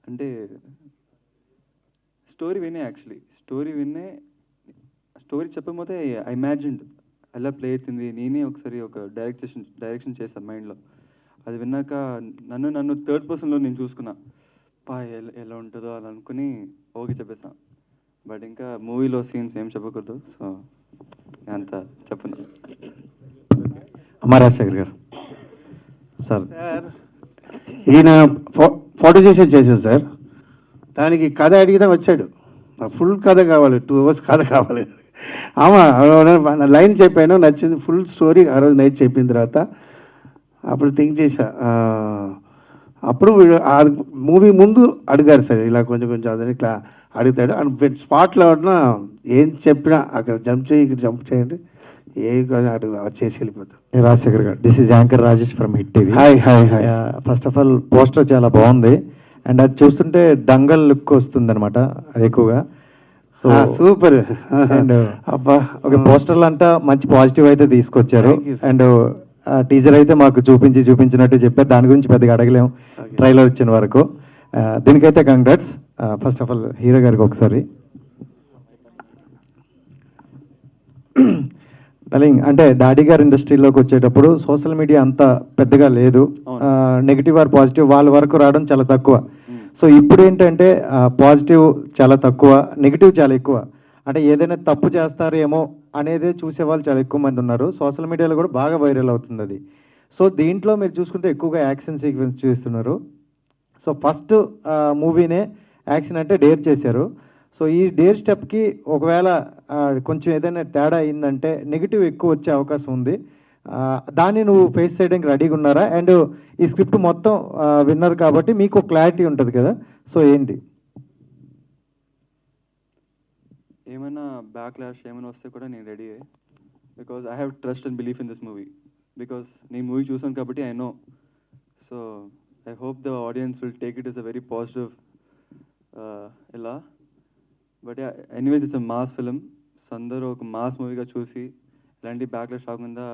అంటే స్టోరీ వినే స్టోరీ చెప్పకపోతే ఐ ఇమాజిన్డ్ ఎలా ప్లే అవుతుంది. నేనే ఒకసారి ఒక డైరెక్షన్ చేశాను మైండ్లో. అది విన్నాక నన్ను థర్డ్ పర్సన్లో నేను చూసుకున్నా, ఎలా ఉంటుందో అని అనుకుని ఓకే చెప్పేసాను. బట్ ఇంకా మూవీలో సీన్స్ ఏం చెప్పకూడదు, సో అంత చెప్పను. అమరాశేఖర్ గారు సార్, ఈయన ఫోటో చేశాడు సార్. దానికి కథ అడిగితే వచ్చాడు, ఫుల్ కథ కావాలి, 2 hours కథ కావాలి. లైన్ చెప్పాను, నచ్చింది. ఫుల్ స్టోరీ ఆ రోజు నైట్ చెప్పిన తర్వాత అప్పుడు థింక్ చేశా. అప్పుడు మూవీ ముందు అడిగారు సార్, ఇలా కొంచెం అదని ఇట్లా అడుగుతాడు. అండ్ స్పాట్లో ఉన్న ఏం చెప్పినా అక్కడ జంప్ చేయి, ఇక్కడ జంప్ చేయండి, ఏ అడుగు చేసి వెళ్ళిపోతాం. రాజశేఖర్ గారు, this is anchor Rajesh from hit TV. Hi hi hi. First of all poster చాలా బాగుంది, అండ్ అది చూస్తుంటే డంగల్ లుక్ వస్తుంది అనమాట అది ఎక్కువగా. So super. అండ్ అబ్బా, ఒక పోస్టర్లు అంతా మంచి పాజిటివ్ అయితే తీసుకొచ్చారు. Thank you, sir. And teaser అయితే మాకు చూపించినట్టు చెప్పారు, దాని గురించి పెద్దగా అడగలేము ట్రైలర్ వచ్చిన వరకు. దీనికైతే congrats. First of all hero గారికి ఒకసారి డలింగ్, అంటే డాడీ గారు ఇండస్ట్రీలోకి వచ్చేటప్పుడు సోషల్ మీడియా అంత పెద్దగా లేదు, నెగిటివ్ ఆర్ పాజిటివ్ వాళ్ళ వరకు రావడం చాలా తక్కువ. సో ఇప్పుడు ఏంటంటే పాజిటివ్ చాలా తక్కువ, నెగిటివ్ చాలా ఎక్కువ. అంటే ఏదైనా తప్పు చేస్తారేమో అనేది చూసేవాళ్ళు చాలా ఎక్కువ మంది ఉన్నారు. సోషల్ మీడియాలో కూడా బాగా వైరల్ అవుతుంది అది. సో దీంట్లో మీరు చూసుకుంటే ఎక్కువగా యాక్షన్ సీక్వెన్స్ చూస్తున్నారు. సో ఫస్ట్ మూవీనే యాక్షన్ అంటే డేర్ చేశారు. సో ఈ డేర్ స్టెప్కి ఒకవేళ కొంచెం ఏదైనా తేడా అయిందంటే నెగిటివ్ ఎక్కువ వచ్చే అవకాశం ఉంది. దాన్ని నువ్వు ఫేస్ చేయడానికి రెడీగా ఉన్నారా? అండ్ ఈ స్క్రిప్ట్ మొత్తం విన్నారు కాబట్టి మీకు క్లారిటీ ఉంటుంది కదా, సో ఏంటి? ఏమైనా బ్యాక్లాష్ ఏమైనా వస్తే కూడా నేను ready, because I have trust and belief in this movie. Because నేను మూవీ చూసాను కాబట్టి I know. So I hope the audience will take it is a very positive ఇలా. But anyways it's a mass film. So అందరూ ఒక mass మూవీగా చూసి ఇలాంటి backlash రాకుండా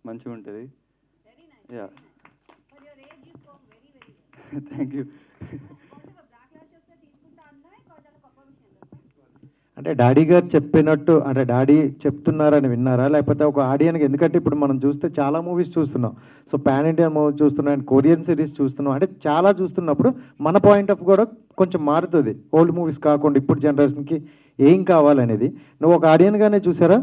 మంచిగా ఉంటుంది. Yeah, thank you. అంటే డాడీ గారు చెప్పినట్టు, అంటే డాడీ చెప్తున్నారని విన్నారా, లేకపోతే ఒక ఆడియన్కి? ఎందుకంటే ఇప్పుడు మనం చూస్తే చాలా మూవీస్ చూస్తున్నాం. సో పాన్ ఇండియా మూవీ చూస్తున్నాం, అండ్ కొరియన్ సిరీస్ చూస్తున్నాం. అంటే చాలా చూస్తున్నప్పుడు మన పాయింట్ ఆఫ్ కూడా కొంచెం మారుతుంది, ఓల్డ్ మూవీస్ కాకుండా ఇప్పుడు జనరేషన్కి ఏం కావాలనేది. నువ్వు ఒక ఆడియన్గానే చూసారా?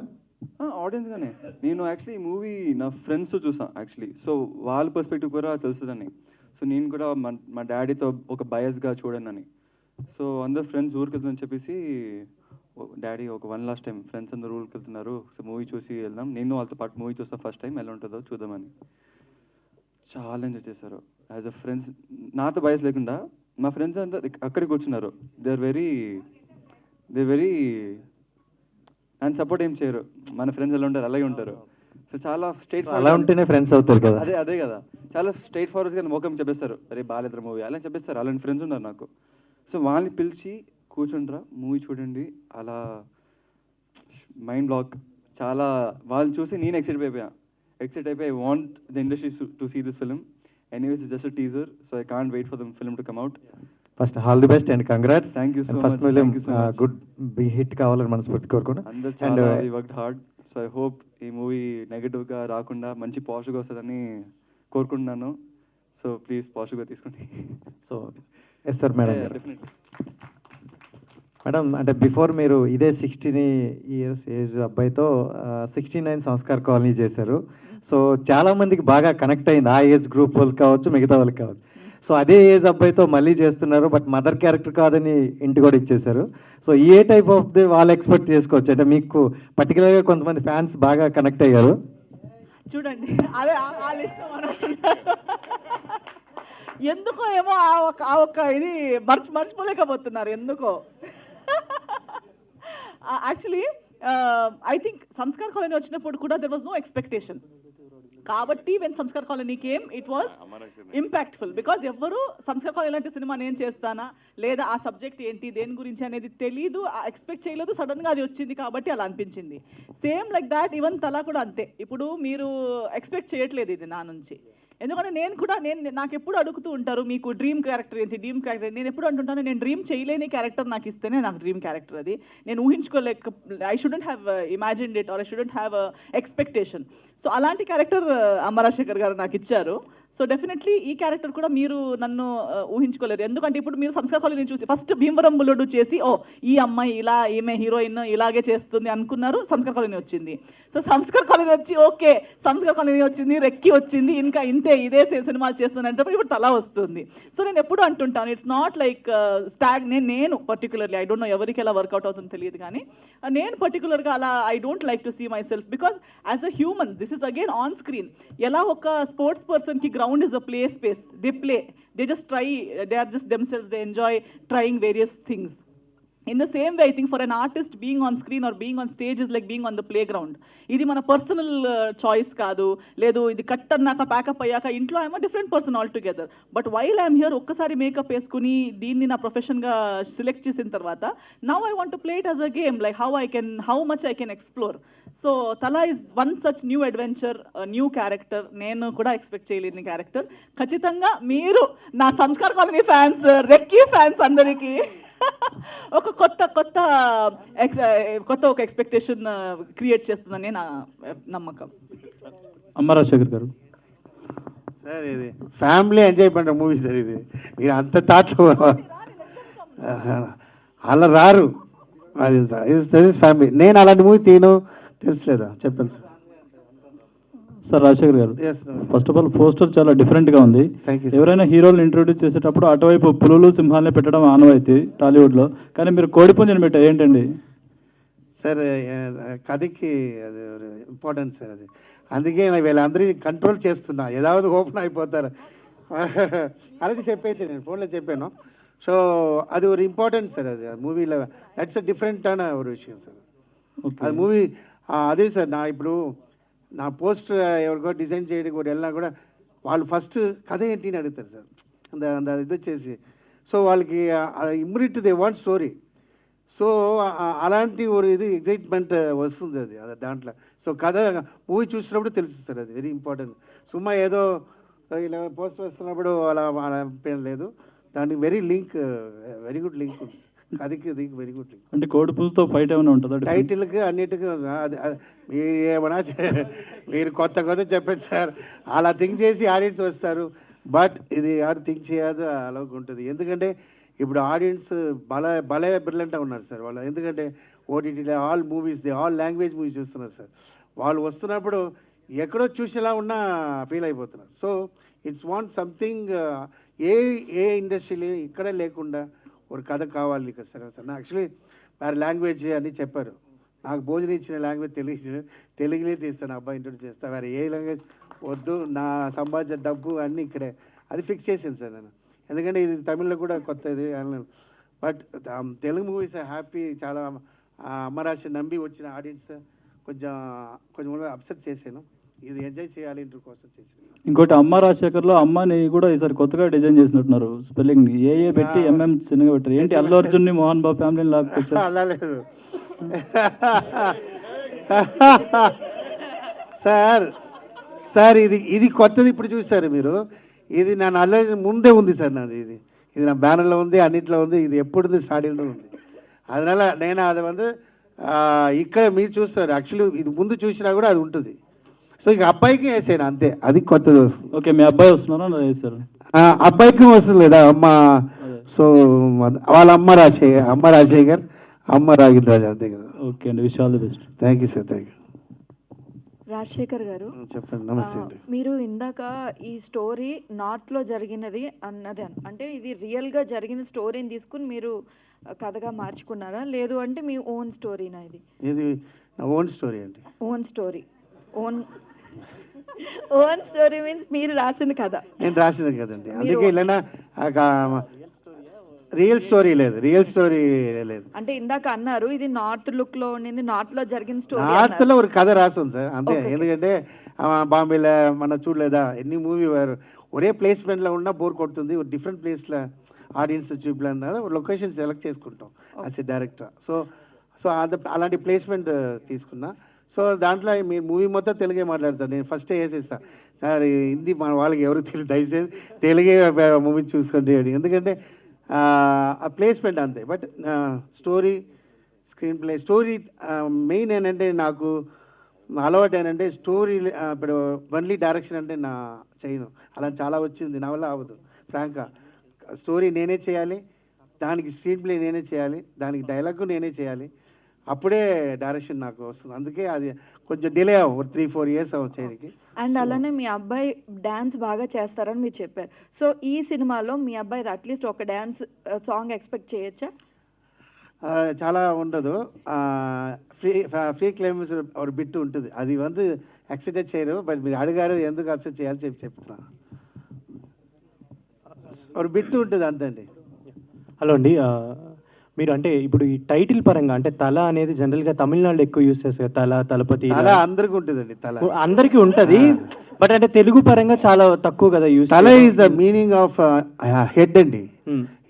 ఆడియన్స్గానే. నేను యాక్చువల్లీ ఈ మూవీ నా ఫ్రెండ్స్తో చూసాను యాక్చువల్లీ. సో వాళ్ళ పర్స్పెక్టివ్ కూడా తెలుస్తుందని. సో నేను కూడా మా డాడీతో ఒక బయస్గా చూడనని. సో అందరు ఫ్రెండ్స్ ఊరికి వెళ్తుందని చెప్పేసి, డాడీ ఒక వన్ లాస్ట్ టైం ఫ్రెండ్స్ అందరూ ఊరికి వెళ్తున్నారు, సో మూవీ చూసి వెళ్దాం, నేను వాళ్ళతో పాటు మూవీ చూస్తాను ఫస్ట్ టైం, ఎలా ఉంటుందో చూద్దామని. చాలా ఎంజాయ్ చేశారు యాజ్ అ ఫ్రెండ్స్. నాతో బయస్ లేకుండా మా ఫ్రెండ్స్ అంతా అక్కడికి కూర్చున్నారు. దే వెరీ అండ్ సపోర్ట్ ఏం చేయరు. మన ఫ్రెండ్స్ ఎలా ఉంటారు అలాగే ఉంటారు. సో చాలా స్ట్రైట్ అలా ఉంటేనే ఫ్రెండ్స్ అవుతారు కదా. అదే కదా, చాలా స్ట్రైట్ ఫార్వర్డ్గా మోకం చెప్పేస్తారు, అరే బాలేద్ర మూవీ అలా చెప్పేస్తారు. అలాంటి ఫ్రెండ్స్ ఉన్నారు నాకు. సో వాళ్ళని పిలిచి కూర్చుండ్రా మూవీ చూడండి, అలా మైండ్ బ్లాక్. చాలా వాళ్ళని చూసి నేను ఎక్సైట్ అయిపోయి I want the industry to see this film. Anyways it's just a teaser, so I can't wait for the film to come out. First all the best and congrats. Thank you so much. First film good hit కావాలని మనస్ఫూర్తి కోరుకున్నాను. అందరూ చాలా worked hard. So I hope ఈ movie నెగటివ్గా రాకుండా మంచి పాజిటివ్గా వస్తుందని కోరుకుంటున్నాను. సో ప్లీజ్ పాజిటివ్గా తీసుకోండి. So yes sir. Madam definitely madam, అంటే బిఫోర్ మీరు ఇదే 16 years ఏజ్ అబ్బాయితో 69 సంస్కార్ కాలనీ చేశారు. సో చాలా మందికి బాగా కనెక్ట్ అయింది, ఆ ఏజ్ గ్రూప్ వాళ్ళకి కావచ్చు, మిగతా వాళ్ళకి కావచ్చు. సో అదే ఏజ్ అబ్బాయితో మళ్ళీ చేస్తున్నారు, బట్ మదర్ క్యారెక్టర్ కాదని ఇంటి కూడా ఇచ్చేశారు. So A type of the వాళ్ళు ఎక్స్పెక్ట్ చేసుకోవచ్చు అంటే మీకు పర్టికులర్గా కొంతమంది ఫ్యాన్స్ బాగా కనెక్ట్ అయ్యారు. చూడండి అదే ఆ లిస్ట్ ఎందుకో ఏమో ఆ ఒక్క ఇది మర్చిపోలేకపోతున్నారు ఎందుకో. Actually I think Sanskar colony వచ్చినప్పుడు కూడా దెర్ వాజ్ నో ఎక్స్పెక్టేషన్. కాబట్టి when Sanskar colony came it was impactful because ఎవ్వరు సంస్కార్ కాలనీ లాంటి సినిమా నేను చేస్తానా లేదా ఆ సబ్జెక్ట్ ఏంటి దేని గురించి అనేది తెలీదు, ఎక్స్పెక్ట్ చేయలేదు, సడన్గా అది వచ్చింది కాబట్టి అలా అనిపించింది. సేమ్ లైక్ దాట్ ఈవెన్ తలా కూడా అంతే. ఇప్పుడు మీరు ఎక్స్పెక్ట్ చేయట్లేదు ఇది నా నుంచి, ఎందుకంటే నాకు ఎప్పుడు అడుగుతూ ఉంటారు మీకు డ్రీమ్ క్యారెక్టర్ ఏంటి, డ్రీమ్ క్యారెక్టర్. నేను ఎప్పుడు అంటుంటాను నేను డ్రీమ్ చేయలేని క్యారెక్టర్ నాకు ఇస్తేనే నాకు డ్రీమ్ క్యారెక్టర్. అది నేను ఊహించుకోలేక I shouldn't have imagined it or I shouldn't have expectation. So అలాంటి క్యారెక్టర్ అమ్మ రాజశేఖర్ గారు నాకు ఇచ్చారు. సో డెఫినెట్లీ ఈ క్యారెక్టర్ కూడా మీరు నన్ను ఊహించుకోలేరు, ఎందుకంటే ఇప్పుడు మీరు సంస్కార్ కాలనీ చూసి ఫస్ట్ భీమవరం బుల్లుడు చేసి ఈ అమ్మాయి ఇలా ఈమె హీరోయిన్ ఇలాగే చేస్తుంది అనుకున్నారు, సంస్కార్ కాలనీ వచ్చింది. సో సంస్కార్ కాలనీ వచ్చి ఓకే సంస్కార్ కాలనీ వచ్చింది, రెక్కి వచ్చింది, ఇంకా ఇంతే ఇదే సినిమాలు చేస్తుందంటే ఇప్పుడు తలా వస్తుంది. సో నేను ఎప్పుడు అంటుంటాను ఇట్స్ నాట్ లైక్ స్టాగ్. నేను పర్టికులర్లీ ఐ డోంట్ నో ఎవరికి ఎలా వర్కౌట్ అవుతుందో తెలియదు, కానీ నేను పర్టికులర్గా అలా I don't like to see myself because as a human this is again on screen. ఎలా ఒక స్పోర్ట్స్ పర్సన్కి ground is a play space, they play, they just try, they are just themselves, they enjoy trying various things. In the same way I think for an artist being on screen or being on stage is like being on the playground. ఇది మన personal choice కాదు, లేదు ఇది cut అన్నాక pack up అయ్యాక ఇంట్లో I'm different person all together. But while I'm here ఒక్కసారి makeup వేసుకుని దీన్ని నా ప్రొఫెషన్గా సెలెక్ట్ చేసిన తర్వాత now I want to play it as a game like how much I can explore. So Thala is one such new adventure, new character, నేను కూడా expect చేయలేని క్యారెక్టర్. ఖచ్చితంగా మీరు నా Sanskar colony fans, recce fans అందరికీ ఒక కొత్త ఒక ఎక్స్పెక్టేషన్ క్రియేట్ చేస్తుందని నా నమ్మకం. అమ్మ రాజశేఖర్ గారు సార్ ఇది ఫ్యామిలీ ఎంజాయ్ பண்ணுற మూవీ సార్. ఇది మీరు అంత థాట్లో అలా రారు, అది ఫ్యామిలీ. నేను అలాంటి మూవీ తెలుసులేదా చెప్పండి సార్. సార్ రాజశేఖర్ గారు, ఫస్ట్ ఆఫ్ ఆల్ పోస్టర్ చాలా డిఫరెంట్గా ఉంది. ఎవరైనా హీరోలు ఇంట్రొడ్యూస్ చేసేటప్పుడు అటువైపు పులులు సింహాలని పెట్టడం ఆనవాయితీ టాలీవుడ్లో, కానీ మీరు కోడిపుంజని పెట్టారు ఏంటండి సార్? కథకి అది ఇంపార్టెంట్ సార్, అది అందుకే వీళ్ళందరినీ కంట్రోల్ చేస్తున్నా, ఏதாவது ఓపెన్ అయిపోతారు అలాంటి చెప్పేసి నేను ఫోన్లో చెప్పాను. సో అది ఒక ఇంపార్టెంట్ సార్, అది మూవీలో దట్స్ అ డిఫరెంట్ అన్న ఒక విషయం సార్. అది మూవీ అదే సార్. ఇప్పుడు నా పోస్టర్ ఎవరికో డిజైన్ చేయడానికి కూడా వెళ్ళినా కూడా వాళ్ళు ఫస్ట్ కథ ఏంటి అని అడుగుతారు సార్, ఇది వచ్చేసి. సో వాళ్ళకి immediate they want story. So అలాంటి ఒక ఇది ఎగ్జైట్మెంట్ వస్తుంది అది దాంట్లో. సో కథ మూవీ చూసినప్పుడు తెలుస్తుంది సార్, అది వెరీ ఇంపార్టెంట్. సుమ్మా ఏదో ఇలా పోస్టర్ వస్తున్నప్పుడు అలా లేదు, దానికి వెరీ గుడ్ లింక్ ఉంది కథకి, దీనికి వెరీ గుడ్ లింక్. అంటే కోడి పుంజుతో ఫైట్ ఏమైనా ఉంటుందా టైటిల్కి అన్నిటికీ? మీరు ఏమైనా మీరు కొత్త చెప్పండి సార్, అలా థింక్ చేసి ఆడియన్స్ వస్తారు. బట్ ఇది ఎవరు థింక్ చేయదు అలాగ ఉంటుంది, ఎందుకంటే ఇప్పుడు ఆడియన్స్ భలే బ్రిలియంట్గా ఉన్నారు సార్ వాళ్ళు. ఎందుకంటే ఓటీటీలో all movies all language movies చూస్తున్నారు సార్. వాళ్ళు వస్తున్నప్పుడు ఎక్కడో చూసేలా ఉన్నా ఫీల్ అయిపోతున్నారు. సో ఇట్స్ వాంట్ సంథింగ్ ఏ ఇండస్ట్రీలో ఇక్కడే లేకుండా ఒక కథ కావాలి ఇక్కడ సార్. నా యాక్చువల్లీ వారి లాంగ్వేజ్ అని చెప్పారు, నాకు భోజనం ఇచ్చిన లాంగ్వేజ్ తెలుగులే తీస్తాను, అబ్బాయి ఇంట్రొడ్యూస్ చేస్తాను, వేరే ఏ లాంగ్వేజ్ వద్దు, నా సంపాదించిన డబ్బు అన్నీ ఇక్కడే, అది ఫిక్స్ చేసాను సార్ నేను. ఎందుకంటే ఇది తమిళ్లో కూడా కొత్తది. బట్ తెలుగు మూవీస్ హ్యాపీ, చాలా అమ్మరాశి నమ్మి వచ్చిన ఆడియన్స్ కొంచెం అప్సెట్ చేశాను. ఇది ఎంజాయ్ చేయాలి ఇంటర్ కోసం చేశాను. ఇంకోటి అమ్మ రాజశేఖర్లో అమ్మని కూడా ఈసారి కొత్తగా డిజైన్ చేసినట్టున్నారు, స్పెల్లింగ్ ఏ పెట్టి ఎంఎం చిన్నగా పెట్టారు. ఏంటి అల్లు అర్జున్ని మోహన్ బాబు ఫ్యామిలీని లాక్కొచ్చారు? అలా లేదు సార్, ఇది కొత్తది ఇప్పుడు చూసారు మీరు. ఇది నా అల్లు అర్జున్ ముందే ఉంది సార్, నాది ఇది నా బ్యానర్లో ఉంది, అన్నింటిలో ఉంది, ఇది ఎప్పుడు స్టార్టింగ్లో ఉంది. అదనాల నేను అది ఇక్కడ మీరు చూస్తారు. యాక్చువల్లీ ఇది ముందు చూసినా కూడా అది ఉంటుంది. సో ఇక అబ్బాయికి వేసాను అంతే, అది కొత్తది వస్తుంది. ఓకే, మీ అబ్బాయి వస్తున్నారా వేసారు? అబ్బాయికి వస్తుంది లేదా అమ్మ. సో వాళ్ళ అమ్మ రాజశేఖర్, అమ్మ రాగిన్ రాజు అంతే కదా. ఓకే అండి, wish all the best. Thank you sir, thank you. Rajasekhar గారు, చెప్పండి. నమస్తే అండి. మీరు ఇందాక ఈ స్టోరీ నార్త్లో జరిగినది అన్నది అంటే ఇది రియల్గా జరిగిన స్టోరీని తీసుకుని మీరు కథగా మార్చుకున్నారా, లేదు అంటే మీ ఓన్ స్టోరీనా? ఇది నా ఓన్ స్టోరీ అండి. Own story. Own story means మీరు రాసిన కథ. నేను రాసినది కదండి, అందుకే ఇలా రియల్ స్టోరీ లేదు, రియల్ స్టోరీ లేదు. అంటే ఇందాక అన్నారు ఇది నార్త్ లుక్ లో ఉండింది, నార్త్ లో జరిగిన స్టోరీ. నార్త్ లో ఒక కథ రాస్తుంది సార్ అంతే. ఎందుకంటే బాంబేలో మన చూడలేదా ఎన్ని మూవీ ఒరే ప్లేస్మెంట్లో ఉన్నా బోర్ కొడుతుంది, డిఫరెంట్ ప్లేస్లో ఆడియన్స్ చూపిన లొకేషన్ సెలెక్ట్ చేసుకుంటాం యాజ్ ఎ డైరెక్టర్. సో అలాంటి ప్లేస్మెంట్ తీసుకున్నా. సో దాంట్లో మీరు మూవీ మొత్తం తెలుగే మాట్లాడతారు. నేను ఫస్టే వేసేస్తా సార్ హిందీ మన వాళ్ళకి ఎవరు తెలియదు, దయచేసి తెలుగే మూవీ చూసుకోండి అని. ఎందుకంటే ఆ ప్లేస్మెంట్ అంతే. But story, screen play, story main ఏంటంటే నాకు అలవాటు ఏంటంటే స్టోరీ ఇప్పుడు ఓన్లీ డైరెక్షన్ అంటే నా చేయను. అలా చాలా వచ్చింది, నా వల్ల అవ్వదు ఫ్రాంక్గా. స్టోరీ నేనే చేయాలి, దానికి స్క్రీన్ ప్లే నేనే చేయాలి, దానికి డైలాగ్ నేనే చేయాలి, అప్పుడే డైరెక్షన్ నాకు వస్తుంది. అందుకే అది కొంచెం డిలే అవ్వ 3-4 years చేయడానికి. అండ్ అలానే మీ అబ్బాయి డాన్స్ బాగా చేస్తారని మీరు చెప్పారు. సో ఈ సినిమాలో మీ అబ్బాయి అట్లీస్ట్ ఒక డాన్స్ సాంగ్ ఎక్స్పెక్ట్ చేయొచ్చా? చాలా ఉండదు, ఫ్రీ క్లైమ్స్ ఒక బిట్ ఉంటుంది, అది ఎక్సెప్ట్ చేయరు. బట్ మీరు అడిగారు ఎందుకు అక్సెప్ట్ చేయాలని చెప్తున్నాను. ఒక బిట్ ఉంటుంది అంతండి. హలో అండి, మీరు అంటే ఇప్పుడు ఈ టైటిల్ పరంగా అంటే తల అనేది జనరల్గా తమిళనాడులో ఎక్కువ యూస్ చేస్తారు, తల, తలపతి, తల అందరికీ ఉంటుందండి, తల అందరికీ ఉంటుంది. బట్ అంటే తెలుగు పరంగా చాలా తక్కువ కదా యూస్. తల is the meaning of head అండి.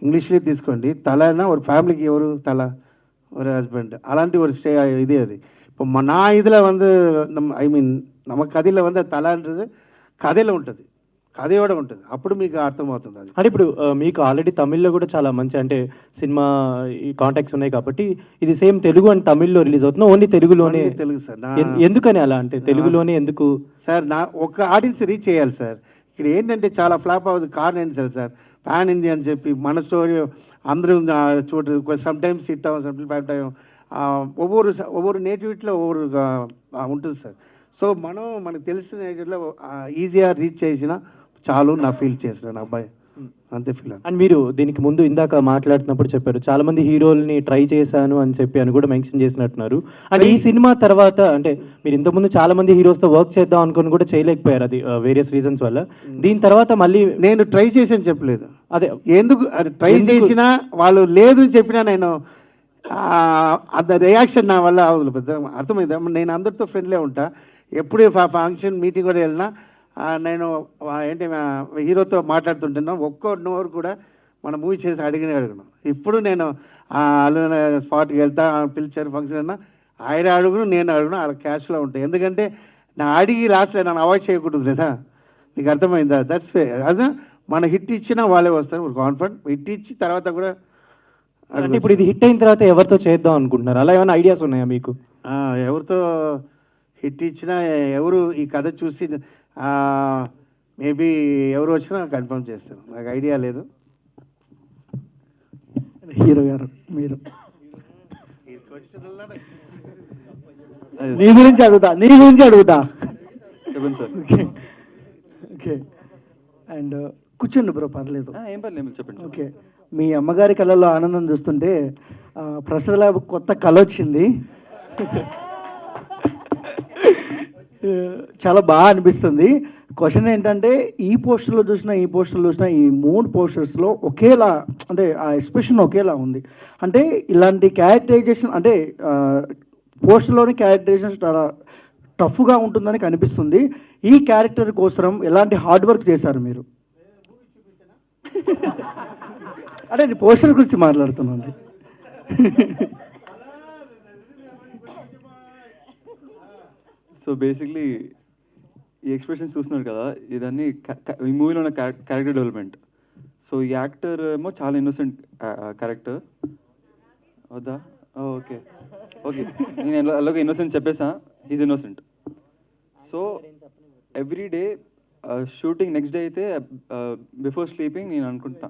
ఇంగ్లీష్లో తీసుకోండి, తలనా ఒక ఫ్యామిలీకి ఎవరు తల, ஒரு ஹஸ்பண்ட் అలాంటి ஒரு இது அது. இப்போ நான் இதில் ஐ మీన్ நம்ம కథలో తలன்றது కథలో ఉంటుంది, కథయోడ ఉంటుంది, అప్పుడు మీకు అర్థమవుతుంది అది. అంటే ఇప్పుడు మీకు ఆల్రెడీ తమిళ్లో కూడా చాలా మంచి అంటే సినిమా ఈ కాంటాక్ట్స్ ఉన్నాయి కాబట్టి ఇది సేమ్ తెలుగు అండ్ తమిళ్లో రిలీజ్ అవుతుంది, ఓన్లీ తెలుగులోనే. తెలుగు సార్. ఎందుకని అలా అంటే తెలుగులోనే ఎందుకు? సార్ నా ఒక ఆడియన్స్ రీచ్ చేయాలి సార్. ఇక్కడ ఏంటంటే చాలా ఫ్లాప్ అవుతుంది, కారణం ఏంటి సార్ పాన్ ఇండియా అని చెప్పి మన స్టోరీ అందరూ చూడరు, సమ్ టైమ్స్ హిట్ అవ్వం, సమ్ టైమ్ ఒవ్వొరు నేటివిటీలో ఒవ్వొరు ఉంటుంది సార్. సో మనకు తెలిసిన నేటివిటీలో ఈజీగా రీచ్ చేసిన చాలు నా ఫీల్ చేసిన అబ్బాయి అంతే ఫీల్. అండ్ మీరు దీనికి ముందు ఇందాక మాట్లాడుతున్నప్పుడు చెప్పారు చాలా మంది హీరోల్ని ట్రై చేశాను అని చెప్పి అని కూడా మెన్షన్ చేసినట్టున్నారు. అంటే ఈ సినిమా తర్వాత అంటే మీరు ఇంతకుముందు చాలా మంది హీరోస్తో వర్క్ చేద్దాం అనుకుని కూడా చేయలేకపోయారు, అది వేరియస్ రీజన్స్ వల్ల. దీని తర్వాత మళ్ళీ నేను ట్రై చేసాను చెప్పలేదు, అదే ఎందుకు ట్రై చేసినా వాళ్ళు లేదు అని చెప్పినా నేను అది రియాక్షన్ నా వల్ల అవ్వదు. పెద్ద అర్థమైందా? నేను అందరితో ఫ్రెండ్లీ ఉంటా, ఎప్పుడు ఫంక్షన్ మీటింగ్ కూడా వెళ్ళినా నేను ఏంటి హీరోతో మాట్లాడుతుంటున్నాను, ఒక్కో నోరు కూడా మన మూవీ చేసి అడగను. ఇప్పుడు నేను స్పాట్కి వెళ్తా, పిలిచారు ఫంక్షన్ అన్నా ఆయన అడుగును, నేను అడుగును, అలా క్యాష్లో ఉంటాయి. ఎందుకంటే నా అడిగి లాస్ట్లో నన్ను అవాయిడ్ చేయకూడదు లేదా, నీకు అర్థమైందా? That's way. అదే మన హిట్ ఇచ్చినా వాళ్ళే వస్తారు, కాన్ఫిడెంట్ హిట్ ఇచ్చి తర్వాత కూడా. అంటే ఇప్పుడు ఇది హిట్ అయిన తర్వాత ఎవరితో చేద్దాం అనుకుంటున్నారు, అలా ఏమైనా ఐడియాస్ ఉన్నాయా మీకు? ఎవరితో హిట్ ఇచ్చినా, ఎవరు ఈ కథ చూసి మేబీ ఎవరు వచ్చినా కన్ఫర్మ్ చేస్తాను, నాకు ఐడియా లేదు. హీరో గారు మీరు నీ గురించి అడుగుతా చెప్పండి సార్. ఓకే అండ్ కూర్చోండి బ్రో, పర్లేదు. ఏం పర్లేదు చెప్పండి. ఓకే, మీ అమ్మగారి కళలో ఆనందం చూస్తుంటే ప్రసాద్ కొత్త కళ వచ్చింది, చాలా బాగా అనిపిస్తుంది. క్వశ్చన్ ఏంటంటే ఈ పోస్టర్లో చూసినా ఈ 3 పోస్టర్స్లో ఒకేలా అంటే ఆ ఎక్స్ప్రెషన్ ఒకేలా ఉంది. అంటే ఇలాంటి క్యారెక్టరైజేషన్ అంటే పోస్టర్లోని క్యారెక్టరైజేషన్ చాలా టఫ్గా ఉంటుందని కనిపిస్తుంది. ఈ క్యారెక్టర్ కోసం ఎలాంటి హార్డ్ వర్క్ చేశారు మీరు? అంటే నేను పోస్టర్ గురించి మాట్లాడుతున్నాను. సో బేసిక్లీ ఈ ఎక్స్ప్రెషన్స్ చూస్తున్నారు కదా, ఇదన్నీ ఈ మూవీలో ఉన్న క్యారెక్టర్ డెవలప్మెంట్. సో ఈ యాక్టర్ ఏమో చాలా ఇన్నోసెంట్ క్యారెక్టర్ వద్దా? ఓకే ఓకే, నేను అలాగే ఇన్నోసెంట్ చెప్పేసా, is innocent. So every day shooting next day అయితే బిఫోర్ స్లీపింగ్ నేను అనుకుంటా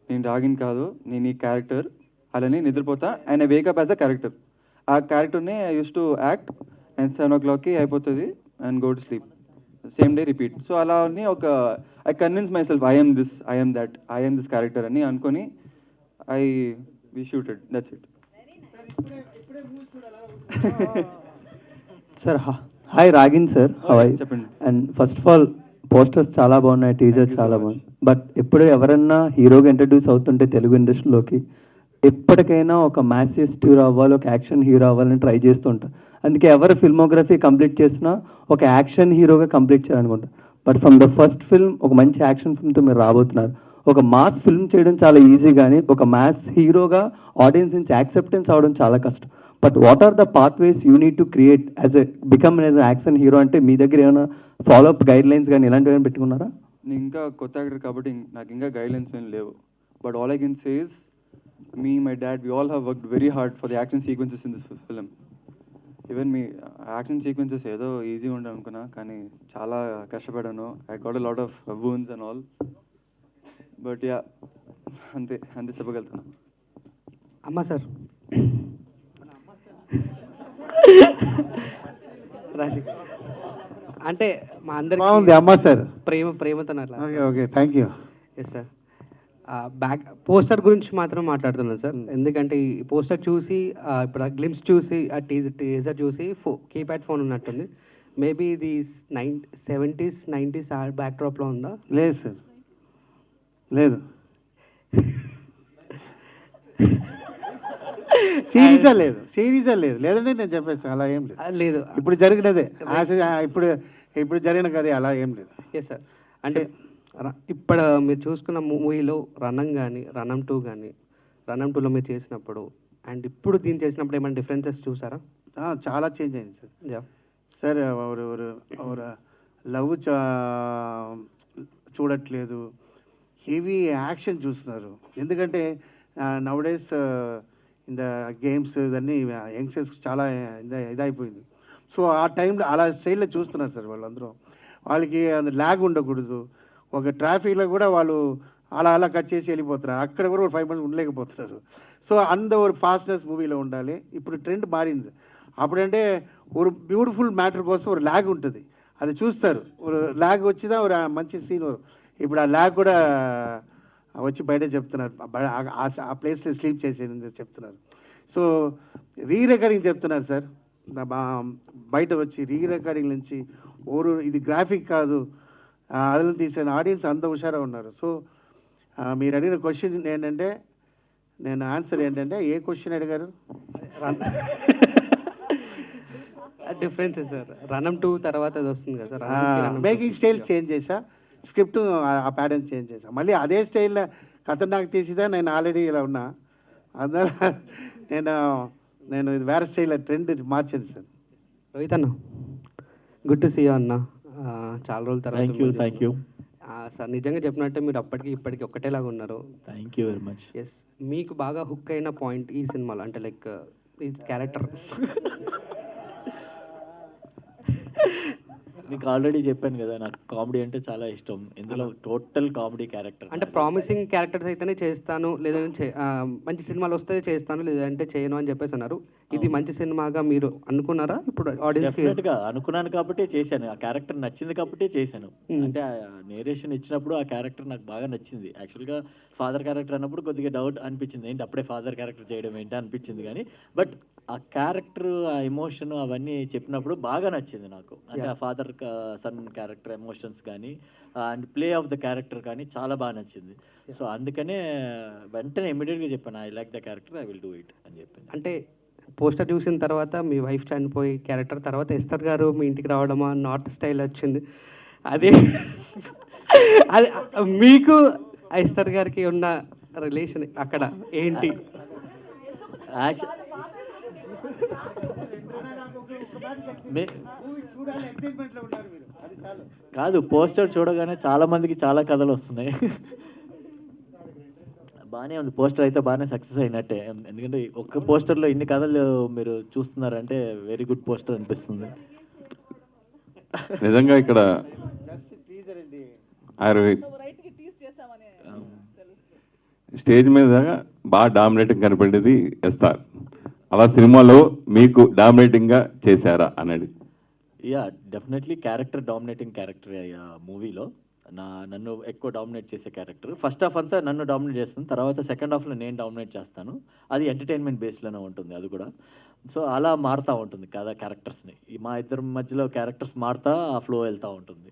నేను రాగిన్ కాదు, నేను ఈ క్యారెక్టర్, అలానే నిద్రపోతా and I wake up as a character. ఆ క్యారెక్టర్ని I use to act and 7 o'clockకి అయిపోతుంది. and go to sleep. Same day repeat. So అలా అని I convince myself I am this, I am that, I am this character అని అనుకొని we shooted. That's it. Sir hi Ragin sir hi చెప్పండి. And first of all posters చాలా బాగున్నాయి, teaser చాలా బాగుంది. But ఎప్పుడు ఎవరన్నా హీరోగా ఇంట్రడ్యూస్ అవుతుంటే తెలుగు ఇండస్ట్రీలోకి ఎప్పటికైనా ఒక మ్యాసియస్ట్ హీరో అవ్వాలి, ఒక యాక్షన్ హీరో అవ్వాలని ట్రై చేస్తుంటారు. అందుకే ఎవరు ఫిల్మోగ్రఫీ కంప్లీట్ చేసినా ఒక యాక్షన్ హీరోగా కంప్లీట్ చేయాలనుకుంటారు. But from the first film ఒక మంచి యాక్షన్ ఫిల్మ్తో మీరు రాబోతున్నారు. ఒక మాస్ ఫిల్మ్ చేయడం చాలా ఈజీ, కానీ ఒక మ్యాస్ హీరోగా ఆడియన్స్ నుంచి యాక్సెప్టెన్స్ అవడం చాలా కష్టం. But what are the pathways you need to create as as action hero? అంటే మీ దగ్గర ఏమైనా ఫాలోఅప్ గైడ్ లైన్స్ కానీ ఇలాంటివి ఏమైనా పెట్టుకున్నారా? నేను ఇంకా కొత్త యాక్టర్ కాబట్టి నాకు ఇంకా గైడ్లైన్స్ ఏం లేవు. But all I can say is me, my dad, we all have worked very hard for the action sequences in this film. Even me, action sequences ఏదో ఈజీ ఉండే అనుకున్నా, కానీ చాలా కష్టపడాను. I got a lot of wounds and all. But yeah, అంతే చెప్పగలుగుతున్నా. అమ్మా sir అంటే మా అందరికి బాగుంది అమ్మా సార్. ప్రేమతో అట్లా. Okay thank you. Yes sir. Poster గురించి మాత్రం మాట్లాడుతున్నాను సార్. ఎందుకంటే ఈ పోస్టర్ చూసి ఇప్పుడు ఆ గ్లిమ్స్ చూసి ఆ టీజర్ చూసి కీప్యాడ్ ఫోన్ ఉన్నట్టుంది. మేబీ ఇది 70s 90s బ్యాక్ డ్రాప్లో ఉందా? లేదు సార్, లేదు. సిరీజా లేదు లేదంటే నేను చెప్పేస్తాను, అలా ఏం లేదు. ఇప్పుడు జరిగినదే, ఇప్పుడు జరిగిన కదే, అలా ఏం లేదు. Yes sir. అంటే ఇప్పుడు మీరు చూసుకున్న మూవీలో రణం కానీ రణం 2 కానీ రణం 2లో మీరు చేసినప్పుడు అండ్ ఇప్పుడు దీన్ని చేసినప్పుడు ఏమైనా డిఫరెన్సెస్ చూసారా? చాలా చేంజ్ అయింది సార్. సార్ ఒక లవ్ చూడట్లేదు, హెవీ యాక్షన్ చూస్తున్నారు. ఎందుకంటే నౌడేస్ ఇన్ ద గేమ్స్ ఇవన్నీ యంగ్స్టర్స్ చాలా ఇదైపోయింది. సో ఆ టైంలో అలా స్టైల్లో చూస్తున్నారు సార్ వాళ్ళందరూ. వాళ్ళకి ల్యాగ్ ఉండకూడదు. ఒక ట్రాఫిక్లో కూడా వాళ్ళు అలా కట్ చేసి వెళ్ళిపోతున్నారు, అక్కడ కూడా 5 minutes ఉండలేకపోతున్నారు. సో ఒక ఫాస్ట్నెస్ మూవీలో ఉండాలి. ఇప్పుడు ట్రెండ్ మారింది. అప్పుడంటే ఒక బ్యూటిఫుల్ మ్యాటర్ కోసం ఒక ల్యాగ్ ఉంటుంది, అది చూస్తారు. ఒక ల్యాగ్ వచ్చిదా ఒక మంచి సీన్. ఇప్పుడు ఆ ల్యాగ్ కూడా వచ్చి బయట చెప్తున్నారు, ఆ ప్లేస్లో స్లీప్ చేసేది చెప్తున్నారు. సో రికార్డింగ్ చెప్తున్నారు సార్, బయట వచ్చి రికార్డింగ్ నుంచి ఇది గ్రాఫిక్ కాదు, అదలు తీసిన ఆడియన్స్ అంత హుషారా ఉన్నారు. సో మీరు అడిగిన క్వశ్చన్ ఏంటంటే, నేను ఆన్సర్ ఏంటంటే, ఏ క్వశ్చన్ అడిగారు? Difference sir. రణం 2 తర్వాత అది వస్తుంది కదా సార్, మేకింగ్ స్టైల్ చేంజ్ చేసా, స్క్రిప్ట్ ఆ ప్యాటర్న్ చేంజ్ చేసా. మళ్ళీ అదే స్టైల్లో కథ నాకు తీసిదా, నేను ఆల్రెడీ ఇలా ఉన్నా. అందువల్ల నేను ఇది వేరే స్టైల్లో ట్రెండ్ మార్చాను సార్. రోహిత్ అన్న, గుడ్ టు సీ యూ అన్న. చాలా రోజుల తర్వాత. Thank you sir. నిజంగా చెప్పినట్టే మీరు అప్పటికి ఇప్పటికి ఒకటేలాగా ఉన్నారు. Thank you very much. Yes. మీకు బాగా హుక్ అయిన పాయింట్ ఈ సినిమాలో, అంటే లైక్ ఈ క్యారెక్టర్? మీకు ఆల్రెడీ చెప్పాను కదా, నాకు కామెడీ అంటే చాలా ఇష్టం. ఇందులో టోటల్ కామెడీ క్యారెక్టర్. అంటే ప్రామిసింగ్ క్యారెక్టర్స్ అయితేనే చేస్తాను, లేదంటే మంచి సినిమాలు వస్తే చేస్తాను, లేదంటే చేయను అని చెప్పేసి అన్నారు. ఇది మంచి సినిమాగా మీరు అనుకున్నారా? ఇప్పుడు డెఫినెట్గా అనుకున్నాను కాబట్టి చేశాను. ఆ క్యారెక్టర్ నచ్చింది కాబట్టి చేశాను. అంటే నేరేషన్ ఇచ్చినప్పుడు ఆ క్యారెక్టర్ నాకు బాగా నచ్చింది. యాక్చువల్గా ఫాదర్ క్యారెక్టర్ అన్నప్పుడు కొద్దిగా డౌట్ అనిపించింది, ఏంటి అప్పుడే ఫాదర్ క్యారెక్టర్ చేయడం ఏంటి అనిపించింది. కానీ బట్ ఆ క్యారెక్టర్, ఆ ఎమోషన్ అవన్నీ చెప్పినప్పుడు బాగా నచ్చింది నాకు. అంటే ఆ ఫాదర్ సన్ క్యారెక్టర్ ఎమోషన్స్ కానీ and play of the character కానీ చాలా బాగా నచ్చింది. సో అందుకనే వెంటనే ఇమీడియట్గా చెప్పాను, I like the character, I will do it అని చెప్పాను. అంటే పోస్టర్ చూసిన తర్వాత మీ వైఫ్ చనిపోయి క్యారెక్టర్ తర్వాత ఎస్తర్ గారు మీ ఇంటికి రావడమా, నార్త్ స్టైల్ వచ్చింది, అదే అది మీకు ఎస్తర్ గారికి ఉన్న రిలేషన్ అక్కడ ఏంటి? కాదు, పోస్టర్ చూడగానే చాలా మందికి చాలా కథలు వస్తున్నాయి. బాగానే ఉంది పోస్టర్, అయితే బాగానే సక్సెస్ అయినట్టే. ఎందుకంటే ఒక్క పోస్టర్లో ఇన్ని కథలు మీరు చూస్తున్నారంటే వెరీ గుడ్ పోస్టర్ అనిపిస్తుంది. నిజంగా ఇక్కడ స్టేజ్ మీద బాగా డామినేటింగ్ కనపడేది ఎస్ఆర్. అలా సినిమాలో మీకు డామినేటింగ్గా చేశారా అనేది? Yeah definitely character dominating character మూవీలో నన్ను ఎక్కువ డామినేట్ చేసే క్యారెక్టర్. ఫస్ట్ హాఫ్ అంతా నన్ను డామినేట్ చేస్తుంది, తర్వాత సెకండ్ హాఫ్లో నేను డామినేట్ చేస్తాను. అది ఎంటర్టైన్మెంట్ బేస్లోనే ఉంటుంది అది కూడా. సో అలా మారుతూ ఉంటుంది కదా క్యారెక్టర్స్ని. మా ఇద్దరి మధ్యలో క్యారెక్టర్స్ మారుతా ఆ ఫ్లో వెళ్తూ ఉంటుంది.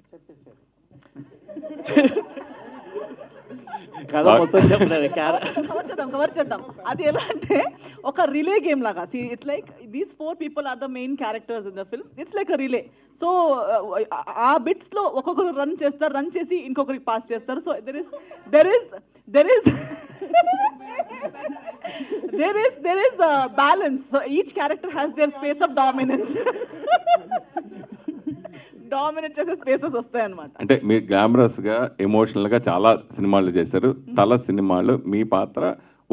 కథ మొత్తం చెప్పలేదు. కవర్ చేద్దాం. అది ఎలా అంటే ఒక రిలే గేమ్ లాగా. It's like these 4 people are the main characters in the film. It's like a relay. So ఆ బిట్స్ లో ఒక్కొక్కరు రన్ చేస్తారు, రన్ చేసి ఇంకొకరికి పాస్ చేస్తారు. So there is a balance. So each character has their space of dominance. Dominate చేసే spaces వస్తాయి అన్నమాట. అంటే మీరు గ్లామరస్గా ఎమోషనల్గా చాలా సినిమాలు చేశారు. తల సినిమాలు మీ పాత్ర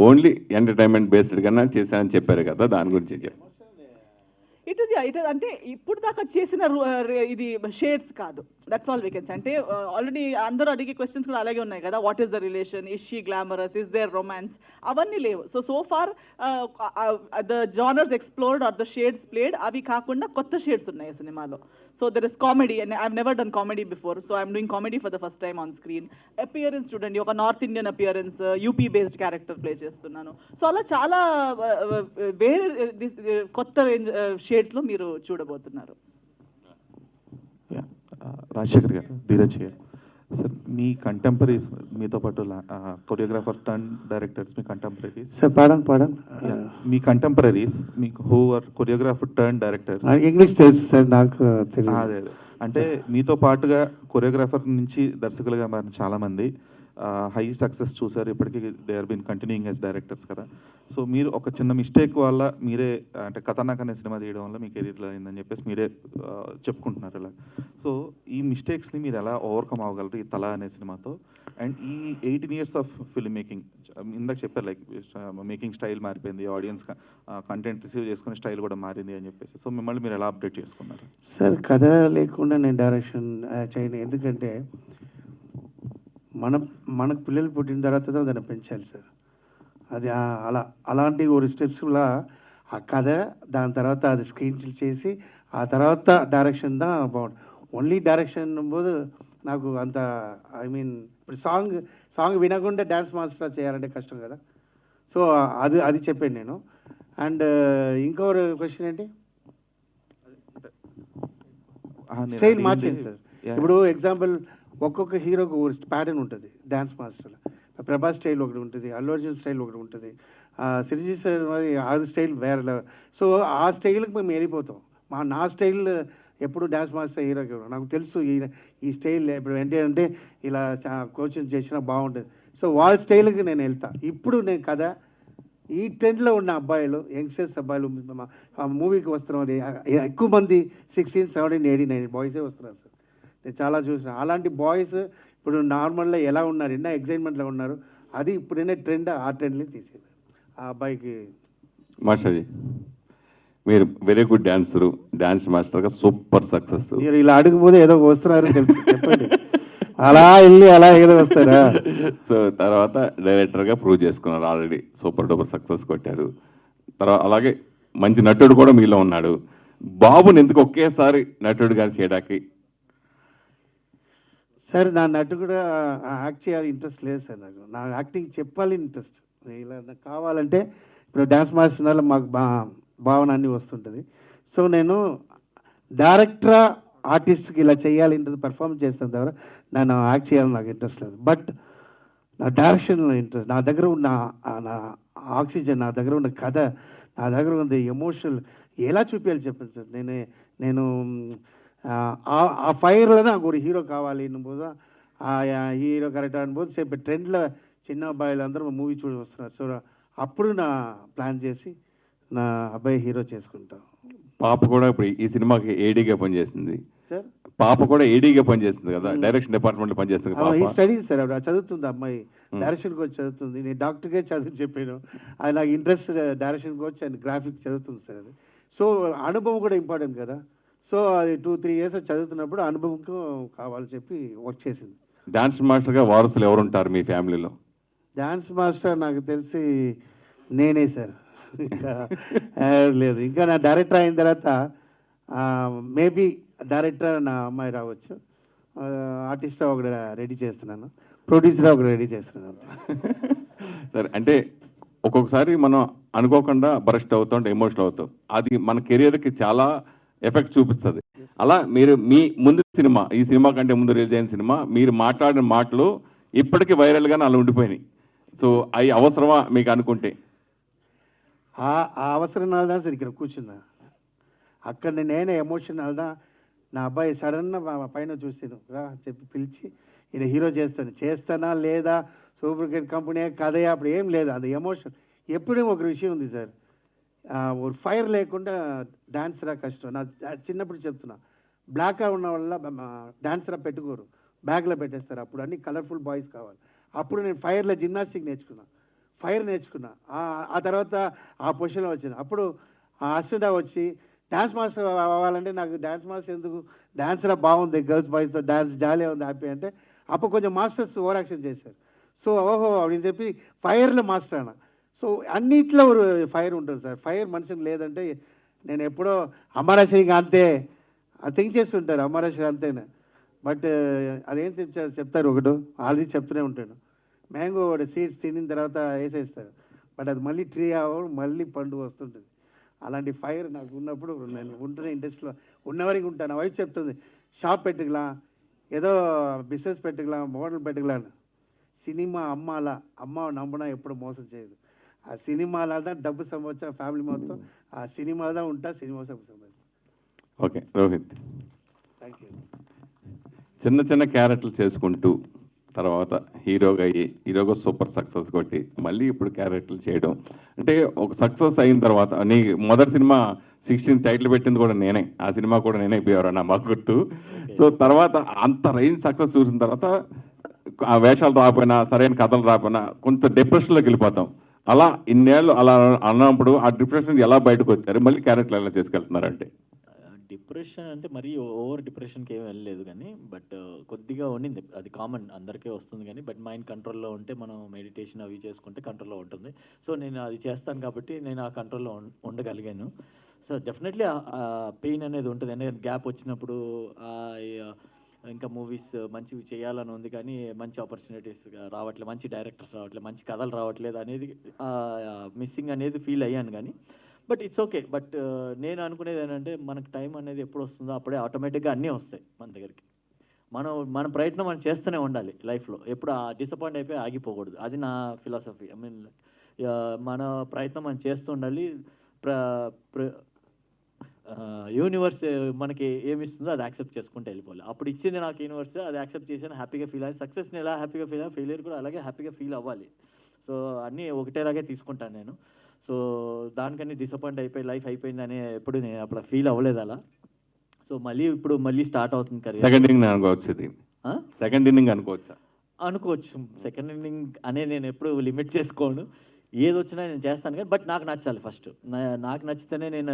ఓన్లీ ఎంటర్టైన్మెంట్ బేస్డ్ కన్నా చేశారని చెప్పారు కదా, దాని గురించి చెప్పండి. ఇట్ ఇస్ అంటే ఇప్పుడు దాకా చేసిన ఇది షేడ్స్ కాదు. That's all we can say. అంటే ఆల్రెడీ అందరూ అడిగే క్వశ్చన్స్ కూడా అలాగే ఉన్నాయి కదా. What is the relation, is she glamorous, is there romance, అవన్నీ లేవు. So far the genres explored are the shades played, అవి కాకుండా కొత్త షేడ్స్ ఉన్నాయి సినిమాలో. So there is comedy, and I've never done comedy before, so I'm doing comedy for the first time on screen. Appearance student, ఒక north Indian appearance, UP based character play చేస్తున్నాను. So అలా చాలా వేరే కొత్త range షేడ్స్లో మీరు చూడబోతున్నారు. రాజశేఖర్ గారు, ధీరజ్ గారు, సార్ మీ కంటెంపరీస్ మీతో పాటు కొరియోగ్రాఫర్ టర్న్ డైరెక్టర్స్ మీ కంటెంపరీస్ సార్ పాడన్ మీ కంటెంపరీస్ మీకు who are choreographer turn directors English తెలుసు సార్, నాకు తెలియదు. అదే అంటే మీతో పాటుగా కొరియోగ్రాఫర్ నుంచి దర్శకులుగా మారిన చాలామంది హై సక్సెస్ చూసారు. ఇప్పటికీ they are been continuing as directors కదా. సో మీరు ఒక చిన్న మిస్టేక్ వల్ల మీరే అంటే ఖతర్నాక్ అనే సినిమా తీయడం వల్ల మీ కెరీర్లో అయిందని చెప్పేసి మీరే చెప్పుకుంటున్నారు ఇలా. సో ఈ మిస్టేక్స్ని మీరు ఎలా ఓవర్కమ్ అవ్వగలరు ఈ తల అనే సినిమాతో? అండ్ ఈ 18 years ఆఫ్ ఫిల్మ్ మేకింగ్, ఇందాక చెప్పారు లైక్ మేకింగ్ స్టైల్ మారిపోయింది, ఆడియన్స్ కంటెంట్ రిసీవ్ చేసుకునే స్టైల్ కూడా మారింది అని చెప్పేసి. సో మిమ్మల్ని మీరు ఎలా అప్డేట్ చేసుకున్నారు? సార్ కథ లేకుండా నేను డైరెక్షన్ చేయను. ఎందుకంటే మనకు పిల్లలు పుట్టిన తర్వాత దాన్ని పెంచాలి సార్. అది అలాంటి ఒక స్టెప్స్లా ఆ కథ, దాని తర్వాత అది స్క్రీన్ చేసి ఆ తర్వాత డైరెక్షన్ దా బాగుంటుంది. ఓన్లీ డైరెక్షన్ పోదు నాకు అంత ఇప్పుడు సాంగ్ వినకుండా డ్యాన్స్ మాస్టర్ చేయాలంటే కష్టం కదా. సో అది చెప్పాను నేను. అండ్ ఇంకో క్వశ్చన్ ఏంటి? స్టైల్ మార్చింది సార్. ఇప్పుడు ఎగ్జాంపుల్ ఒక్కొక్క హీరోకి ప్యాటర్న్ ఉంటుంది డ్యాన్స్ మాస్టర్లో. ప్రభాస్ స్టైల్ ఒకటి ఉంటుంది, అల్లు అర్జున్ స్టైల్ ఒకటి ఉంటుంది, సిరిజీ సార్ ఆ స్టైల్ వేరే. సో ఆ స్టైల్కి మేము వెళ్ళిపోతాం. నా స్టైల్ ఎప్పుడు డ్యాన్స్ మాస్టర్ హీరోకి నాకు తెలుసు ఈ స్టైల్ ఇప్పుడు ఏంటంటే ఇలా కోచింగ్ చేసినా బాగుంటుంది. సో వాళ్ళ స్టైల్కి నేను వెళ్తాను. ఇప్పుడు నేను కదా ఈ ట్రెండ్లో ఉన్న అబ్బాయిలు, యంగ్స్టర్స్ అబ్బాయిలు ఆ మూవీకి వస్తున్నారు ఎక్కువ మంది 16, 17, 18 బాయ్సే వస్తున్నారు సార్. నేను చాలా చూసిన అలాంటి బాయ్స్ ఇప్పుడు నార్మల్గా ఎలా ఉన్నారు, ఎన్నో ఎగ్జైట్మెంట్లో ఉన్నారు. అది ఇప్పుడైనా ట్రెండ్, ఆ ట్రెండ్ని తీసేది ఆ అబ్బాయికి. మాస్టర్జీ మీరు వెరీ గుడ్ డాన్సరు, డాన్స్ మాస్టర్గా సూపర్ సక్సెస్. మీరు ఇలా అడుగుపోతే ఏదో వస్తున్నారు తెలుసు, చెప్పండి. అలా వెళ్ళి అలా ఏదో వస్తారా? సో తర్వాత డైరెక్టర్గా ప్రూవ్ చేసుకున్నారు, ఆల్రెడీ సూపర్ డూపర్ సక్సెస్ కొట్టారు. తర్వాత అలాగే మంచి నటుడు కూడా మీలో ఉన్నాడు. బాబుని ఎందుకు ఒకేసారి నటుడుగా చేయడానికి? సార్ నా నటు కూడా యాక్ట్ చేయాలి ఇంట్రెస్ట్ లేదు సార్. నా యాక్టింగ్ చెప్పాలి ఇంట్రెస్ట్. ఇలా నాకు కావాలంటే ఇప్పుడు డ్యాన్స్ మాస్టర్ మాకు భావన అన్నీ వస్తుంటుంది. సో నేను డైరెక్టరా ఆర్టిస్ట్కి ఇలా చేయాలి ఇంత పర్ఫార్మెన్స్ చేస్తాను ద్వారా నేను యాక్ట్ చేయాలని నాకు ఇంట్రెస్ట్ లేదు. బట్ నా డైరెక్షన్లో ఇంట్రెస్ట్, నా దగ్గర ఉన్న నా ఆక్సిజన్, నా దగ్గర ఉన్న కథ, నా దగ్గర ఉన్న ఎమోషనల్ ఎలా చూపించాలి చెప్పండి సార్. నేను ఆ ఫైర్లో నాకు ఒక హీరో కావాలి అన్నబోదు, ఆ హీరో కరెక్ట్ అనుబోదు చెప్పి ట్రెండ్లో చిన్న అబ్బాయిలు అందరూ మూవీ చూసి వస్తున్నారు. సో అప్పుడు నా ప్లాన్ చేసి నా అబ్బాయి హీరో చేసుకుంటాను. పాప కూడా ఇప్పుడు ఈ సినిమాకి ఏడీగా పనిచేస్తుంది సార్. పాప కూడా ఏడీగా పనిచేస్తుంది కదా, డైరెక్షన్ డిపార్ట్మెంట్లో పనిచేస్తుంది. ఈ స్టడీస్ సార్ అప్పుడు చదువుతుంది అమ్మాయి, డైరెక్షన్కి వచ్చి చదువుతుంది. నేను డాక్టర్గా చదువు చెప్పాను. అది నాకు ఇంట్రెస్ట్ డైరెక్షన్కి వచ్చి అండ్ గ్రాఫిక్ చదువుతుంది సార్. అది సో అనుభవం కూడా ఇంపార్టెంట్ కదా. సో అది 2-3 years చదువుతున్నప్పుడు అనుభవం కావాలని చెప్పి వర్క్ చేసింది. డాన్స్ మాస్టర్గా వారసులు ఎవరుంటారు మీ ఫ్యామిలీలో? డాన్స్ మాస్టర్ నాకు తెలిసి నేనే సార్. ఇంకా లేదు. ఇంకా నా డైరెక్టర్ అయిన తర్వాత మేబీ డైరెక్టర్ నా అమ్మాయి రావచ్చు, ఆర్టిస్ట్ ఒకటి రెడీ చేస్తున్నాను, ప్రొడ్యూసర్ ఒకటి రెడీ చేస్తున్నాను. సరే, అంటే ఒక్కొక్కసారి మనం అనుకోకుండా బరస్ట్ అవుతాం, ఎమోషనల్ అవుతాం, అది మన కెరియర్కి చాలా ఎఫెక్ట్ చూపిస్తుంది. అలా మీరు మీ ముందు సినిమా, ఈ సినిమా కంటే ముందు రిలీజ్ అయిన సినిమా, మీరు మాట్లాడిన మాటలు ఇప్పటికీ వైరల్గానే అలా ఉండిపోయినాయి. సో అవి అవసరమా మీకు అనుకుంటే? ఆ అవసరం నాదా సార్ ఇక్కడ కూర్చున్నా, అక్కడ నేనే ఎమోషన్ నాదా. నా అబ్బాయి సడన్గా పైన చూసాను చెప్పి పిలిచి ఈయన హీరో చేస్తానా లేదా, సూపర్ క్రికెట్ కంపెనీ కథయా, అప్పుడు ఏం లేదు, అది ఎమోషన్. ఎప్పుడూ ఒక విషయం ఉంది సార్, ఒక ఫైర్ లేకుండా డాన్సరా కష్టం. నా చిన్నప్పుడు చెప్తున్నా, బ్లాక్గా ఉన్న వల్ల డాన్సరా పెట్టుకోరు, బ్యాగ్లో పెట్టేస్తారు. అప్పుడు అన్ని కలర్ఫుల్ బాయ్స్ కావాలి. అప్పుడు నేను ఫైర్లో జిమ్నాస్టిక్ ఫైర్ నేర్చుకున్నా. ఆ తర్వాత ఆ పొజిషన్లో వచ్చింది. అప్పుడు ఆ అశ్విత వచ్చి డ్యాన్స్ మాస్టర్ అవ్వాలంటే, నాకు డ్యాన్స్ మాస్టర్ ఎందుకు, డాన్సరా బాగుంది, గర్ల్స్ బాయ్స్తో డ్యాన్స్ జాలీ ఉంది, హ్యాపీ అంటే అప్పుడు కొంచెం మాస్టర్స్ ఓవర్ యాక్షన్ చేశారు. సో ఓహో అని చెప్పి ఫైర్లో మాస్టర్ అన్న. సో అన్నిట్లో ఫైర్ ఉంటుంది సార్. ఫైర్ మనిషికి లేదంటే, నేను ఎప్పుడో అమరాశ్రీ అంతే థింక్ చేస్తుంటారు, అమరాశ్రీ అంతేనా, బట్ అదేం చెప్తారు ఒకటి ఆల్రెడీ చెప్తూనే ఉంటాడు, మ్యాంగో సీడ్స్ తినిన తర్వాత వేసేస్తారు, బట్ అది మళ్ళీ ట్రీ అవ్వడం, మళ్ళీ పండు వస్తుంటుంది. అలాంటి ఫైర్ నాకు ఉన్నప్పుడు నేను ఉంటున్న ఇండస్ట్రీలో ఉన్నవరకు ఉంటాను. వైఫ్ చెప్తుంది, షాప్ పెట్టుకులా, ఏదో బిజినెస్ పెట్టుకులా, మోడల్ పెట్టుకులా. సినిమా అమ్మ నమ్మునా ఎప్పుడు మోసం చేయదు. ఆ సినిమాలో డబ్బు సంబంధించిన ఫ్యామిలీ మొత్తం ఆ సినిమాలో ఉంటా, సినిమా సంబంధించి. Okay Rohit, thank you. చిన్న క్యారెక్టర్లు చేసుకుంటూ తర్వాత హీరోగా సూపర్ సక్సెస్ కొట్టి మళ్ళీ ఇప్పుడు క్యారెక్టర్లు చేయడం అంటే, ఒక సక్సెస్ అయిన తర్వాత నీ మొదటి సినిమా 16 టైటిల్ పెట్టింది కూడా నేనే, ఆ సినిమా కూడా నేనే అయిపోయారు మాకు గుర్తు. సో తర్వాత అంత రేంజ్ సక్సెస్ చూసిన తర్వాత ఆ వేషాలు రాకపోయినా, సరైన కథలు రాకపోయినా కొంత డిప్రెషన్లోకి వెళ్ళిపోతాం. అలా ఇన్నేళ్ళు అలా అన్నప్పుడు ఆ డిప్రెషన్ ఎలా బయటకు వచ్చారు, మళ్ళీ క్యారెక్టర్లు ఎలా తీసుకెళ్తున్నారంటే? డిప్రెషన్ అంటే మరీ ఓవర్ డిప్రెషన్కి ఏం వెళ్ళలేదు కానీ, బట్ కొద్దిగా ఉండింది, అది కామన్ అందరికీ వస్తుంది కానీ, బట్ మైండ్ కంట్రోల్లో ఉంటే మనం మెడిటేషన్ అవి చేసుకుంటే కంట్రోల్లో ఉంటుంది. సో నేను అది చేస్తాను కాబట్టి నేను ఆ కంట్రోల్లో ఉండగలిగాను. సో డెఫినెట్లీ పెయిన్ అనేది ఉంటుంది, ఎందుకంటే గ్యాప్ వచ్చినప్పుడు ఇంకా మూవీస్ మంచివి చేయాలని ఉంది కానీ మంచి ఆపర్చునిటీస్ రావట్లేదు, మంచి డైరెక్టర్స్ రావట్లేదు, మంచి కథలు రావట్లేదు అనేది మిస్సింగ్ అనేది ఫీల్ అయ్యాను కానీ, బట్ ఇట్స్ ఓకే. బట్ నేను అనుకునేది ఏంటంటే, మనకు టైం అనేది ఎప్పుడు వస్తుందో అప్పుడే ఆటోమేటిక్గా అన్నీ వస్తాయి మన దగ్గరికి. మన ప్రయత్నం మనం చేస్తూనే ఉండాలి లైఫ్లో, ఎప్పుడు డిసప్పాయింట్ అయిపోయి ఆగిపోకూడదు. అది నా ఫిలాసఫీ. ఐ మీన్ మన ప్రయత్నం మనం చేస్తూ ఉండాలి. యూనివర్స్ మనకి ఏమి ఇస్తుందో అది యాక్సెప్ట్ చేసుకుంటూ వెళ్ళిపోవాలి. అప్పుడు ఇచ్చింది నాకు యూనివర్స్, అది యాక్సెప్ట్ చేసాను, హ్యాపీగా ఫీల్ అయ్యి, సక్సెస్ని ఎలా హ్యాపీగా ఫీల్ అయ్యి, ఫెయిలియర్ కూడా అలాగే హ్యాపీగా ఫీల్ అవ్వాలి. సో అన్నీ ఒకటేలాగే తీసుకుంటాను నేను. సో దానికని డిసప్పాయింట్ అయిపోయి లైఫ్ అయిపోయిందని ఎప్పుడు నేను అప్పుడు ఫీల్ అవ్వలేదు అలా. సో ఇప్పుడు మళ్ళీ స్టార్ట్ అవుతుంది కదా. సెకండ్ ఇన్నింగ్ అనుకోవచ్చు, సెకండ్ ఇన్నింగ్ అనుకోవచ్చా? అనుకోవచ్చు. సెకండ్ ఇన్నింగ్ అనే నేను ఎప్పుడు లిమిట్ చేసుకోను, ఏది వచ్చినా నేను చేస్తాను కానీ, బట్ నాకు నచ్చాలి ఫస్ట్. నాకు నచ్చితేనే నేను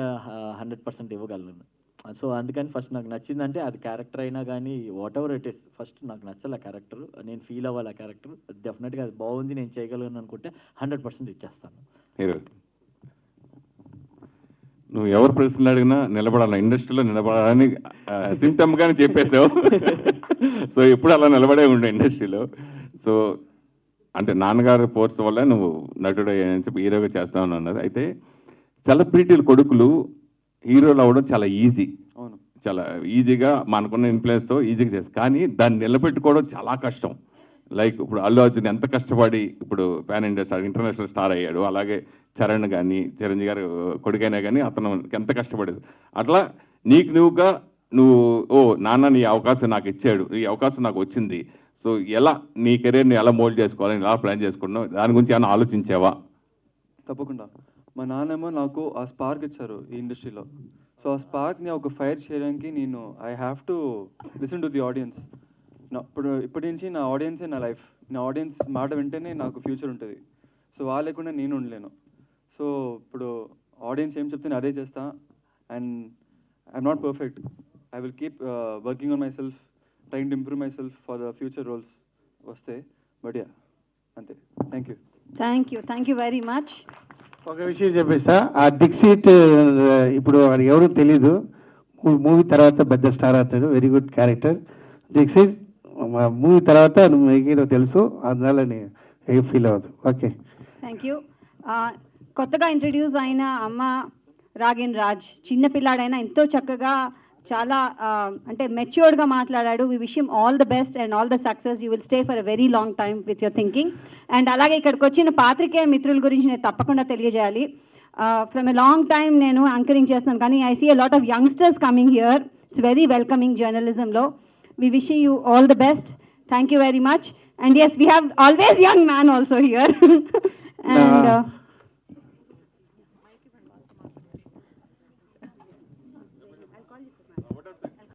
100% ఇవ్వగలను. సో అందుకని ఫస్ట్ నాకు నచ్చిందంటే, అది క్యారెక్టర్ అయినా కానీ what ever it is, first నాకు నచ్చాలి ఆ క్యారెక్టర్, నేను ఫీల్ అవ్వాలి ఆ క్యారెక్టర్, డెఫినెట్గా అది బాగుంది, నేను చేయగలను అనుకుంటే 100% ఇచ్చేస్తాను. హీరో, నువ్వు ఎవరు ప్రశ్నలు అడిగినా నిలబడాలి, ఇండస్ట్రీలో నిలబడాలని సింటమ్గానే చెప్పేసావు. సో ఎప్పుడు అలా నిలబడే ఉండే ఇండస్ట్రీలో. సో అంటే నాన్నగారు ఫోర్స్ వల్ల నువ్వు నటుడు అని చెప్పి హీరోగా చేస్తామని అన్నది. అయితే సెలబ్రిటీల కొడుకులు హీరోలు అవ్వడం చాలా ఈజీ, చాలా ఈజీగా మనకున్న ఇన్ఫ్లుయెన్స్తో ఈజీగా చేస్తారు, కానీ దాన్ని నిలబెట్టుకోవడం చాలా కష్టం. లైక్ ఇప్పుడు అల్లు అర్జున్ ఎంత కష్టపడి ఇప్పుడు pan India star, international star అయ్యాడు. అలాగే చరణ్ కానీ, చిరంజీవి గారు కొడుకైనా కానీ అతను ఎంత కష్టపడేది. అట్లా నీకు నువ్వు నాన్న నీ అవకాశం నాకు ఇచ్చాడు, ఈ అవకాశం నాకు వచ్చింది, సో ఎలా నీ కెరీర్ని ఎలా మోల్డ్ చేసుకోవాలని ఎలా ప్లాన్ చేసుకున్నావు, దాని గురించి ఏమైనా ఆలోచించావా? తప్పకుండా. మా నాన్నేమో నాకు ఆ స్పార్క్ ఇచ్చారు ఈ ఇండస్ట్రీలో. సో ఆ స్పార్క్ని ఒక ఫైర్ చేయడానికి నేను I have to listen to the audience. ఇప్పటి నుంచి నా ఆడియన్సే నా లైఫ్. నా ఆడియన్స్ మాట వింటేనే నాకు ఫ్యూచర్ ఉంటుంది. సో వాళ్ళు లేకుండా నేను ఉండలేను. సో ఇప్పుడు ఆడియన్స్ ఏం చెప్తే అదే చేస్తా. And I'm not perfect. I will keep working on myself, trying to improve myself for the future roles వస్తే. బట్ యా, అంతే. Thank you very much. ఒక విషయం చెప్పేస్తా, ఆ డిక్సీట్ ఇప్పుడు ఎవరు తెలీదు, మూవీ తర్వాత పెద్ద స్టార్ అవుతాడు, వెరీ గుడ్ క్యారెక్టర్. జెక్సిన్ మూవీ తర్వాత నువ్వు ఏదో తెలుసు, అందువల్ల నేను ఏ ఫీల్ అవ్వదు. Okay, thank you. కొత్తగా ఇంట్రడ్యూస్ అయిన అమ్మ రాగేన్ రాజ్, చిన్న పిల్లాడైనా ఎంతో చక్కగా చాలా అంటే మెచ్యూర్డ్గా మాట్లాడాడు. We wish him all the best and all the success. You will stay for a very long time with your thinking. And అలాగే ఇక్కడికి వచ్చిన పాత్రికేయ మిత్రుల గురించి నేను తప్పకుండా తెలియజేయాలి. ఫ్రమ్ ఎ లాంగ్ టైమ్ నేను యాంకరింగ్ చేస్తున్నాను, కానీ I see a lot of youngsters coming here. It's very welcoming జర్నలిజంలో. We wish you all the best. Thank you very much. And yes, we have always young man also here. And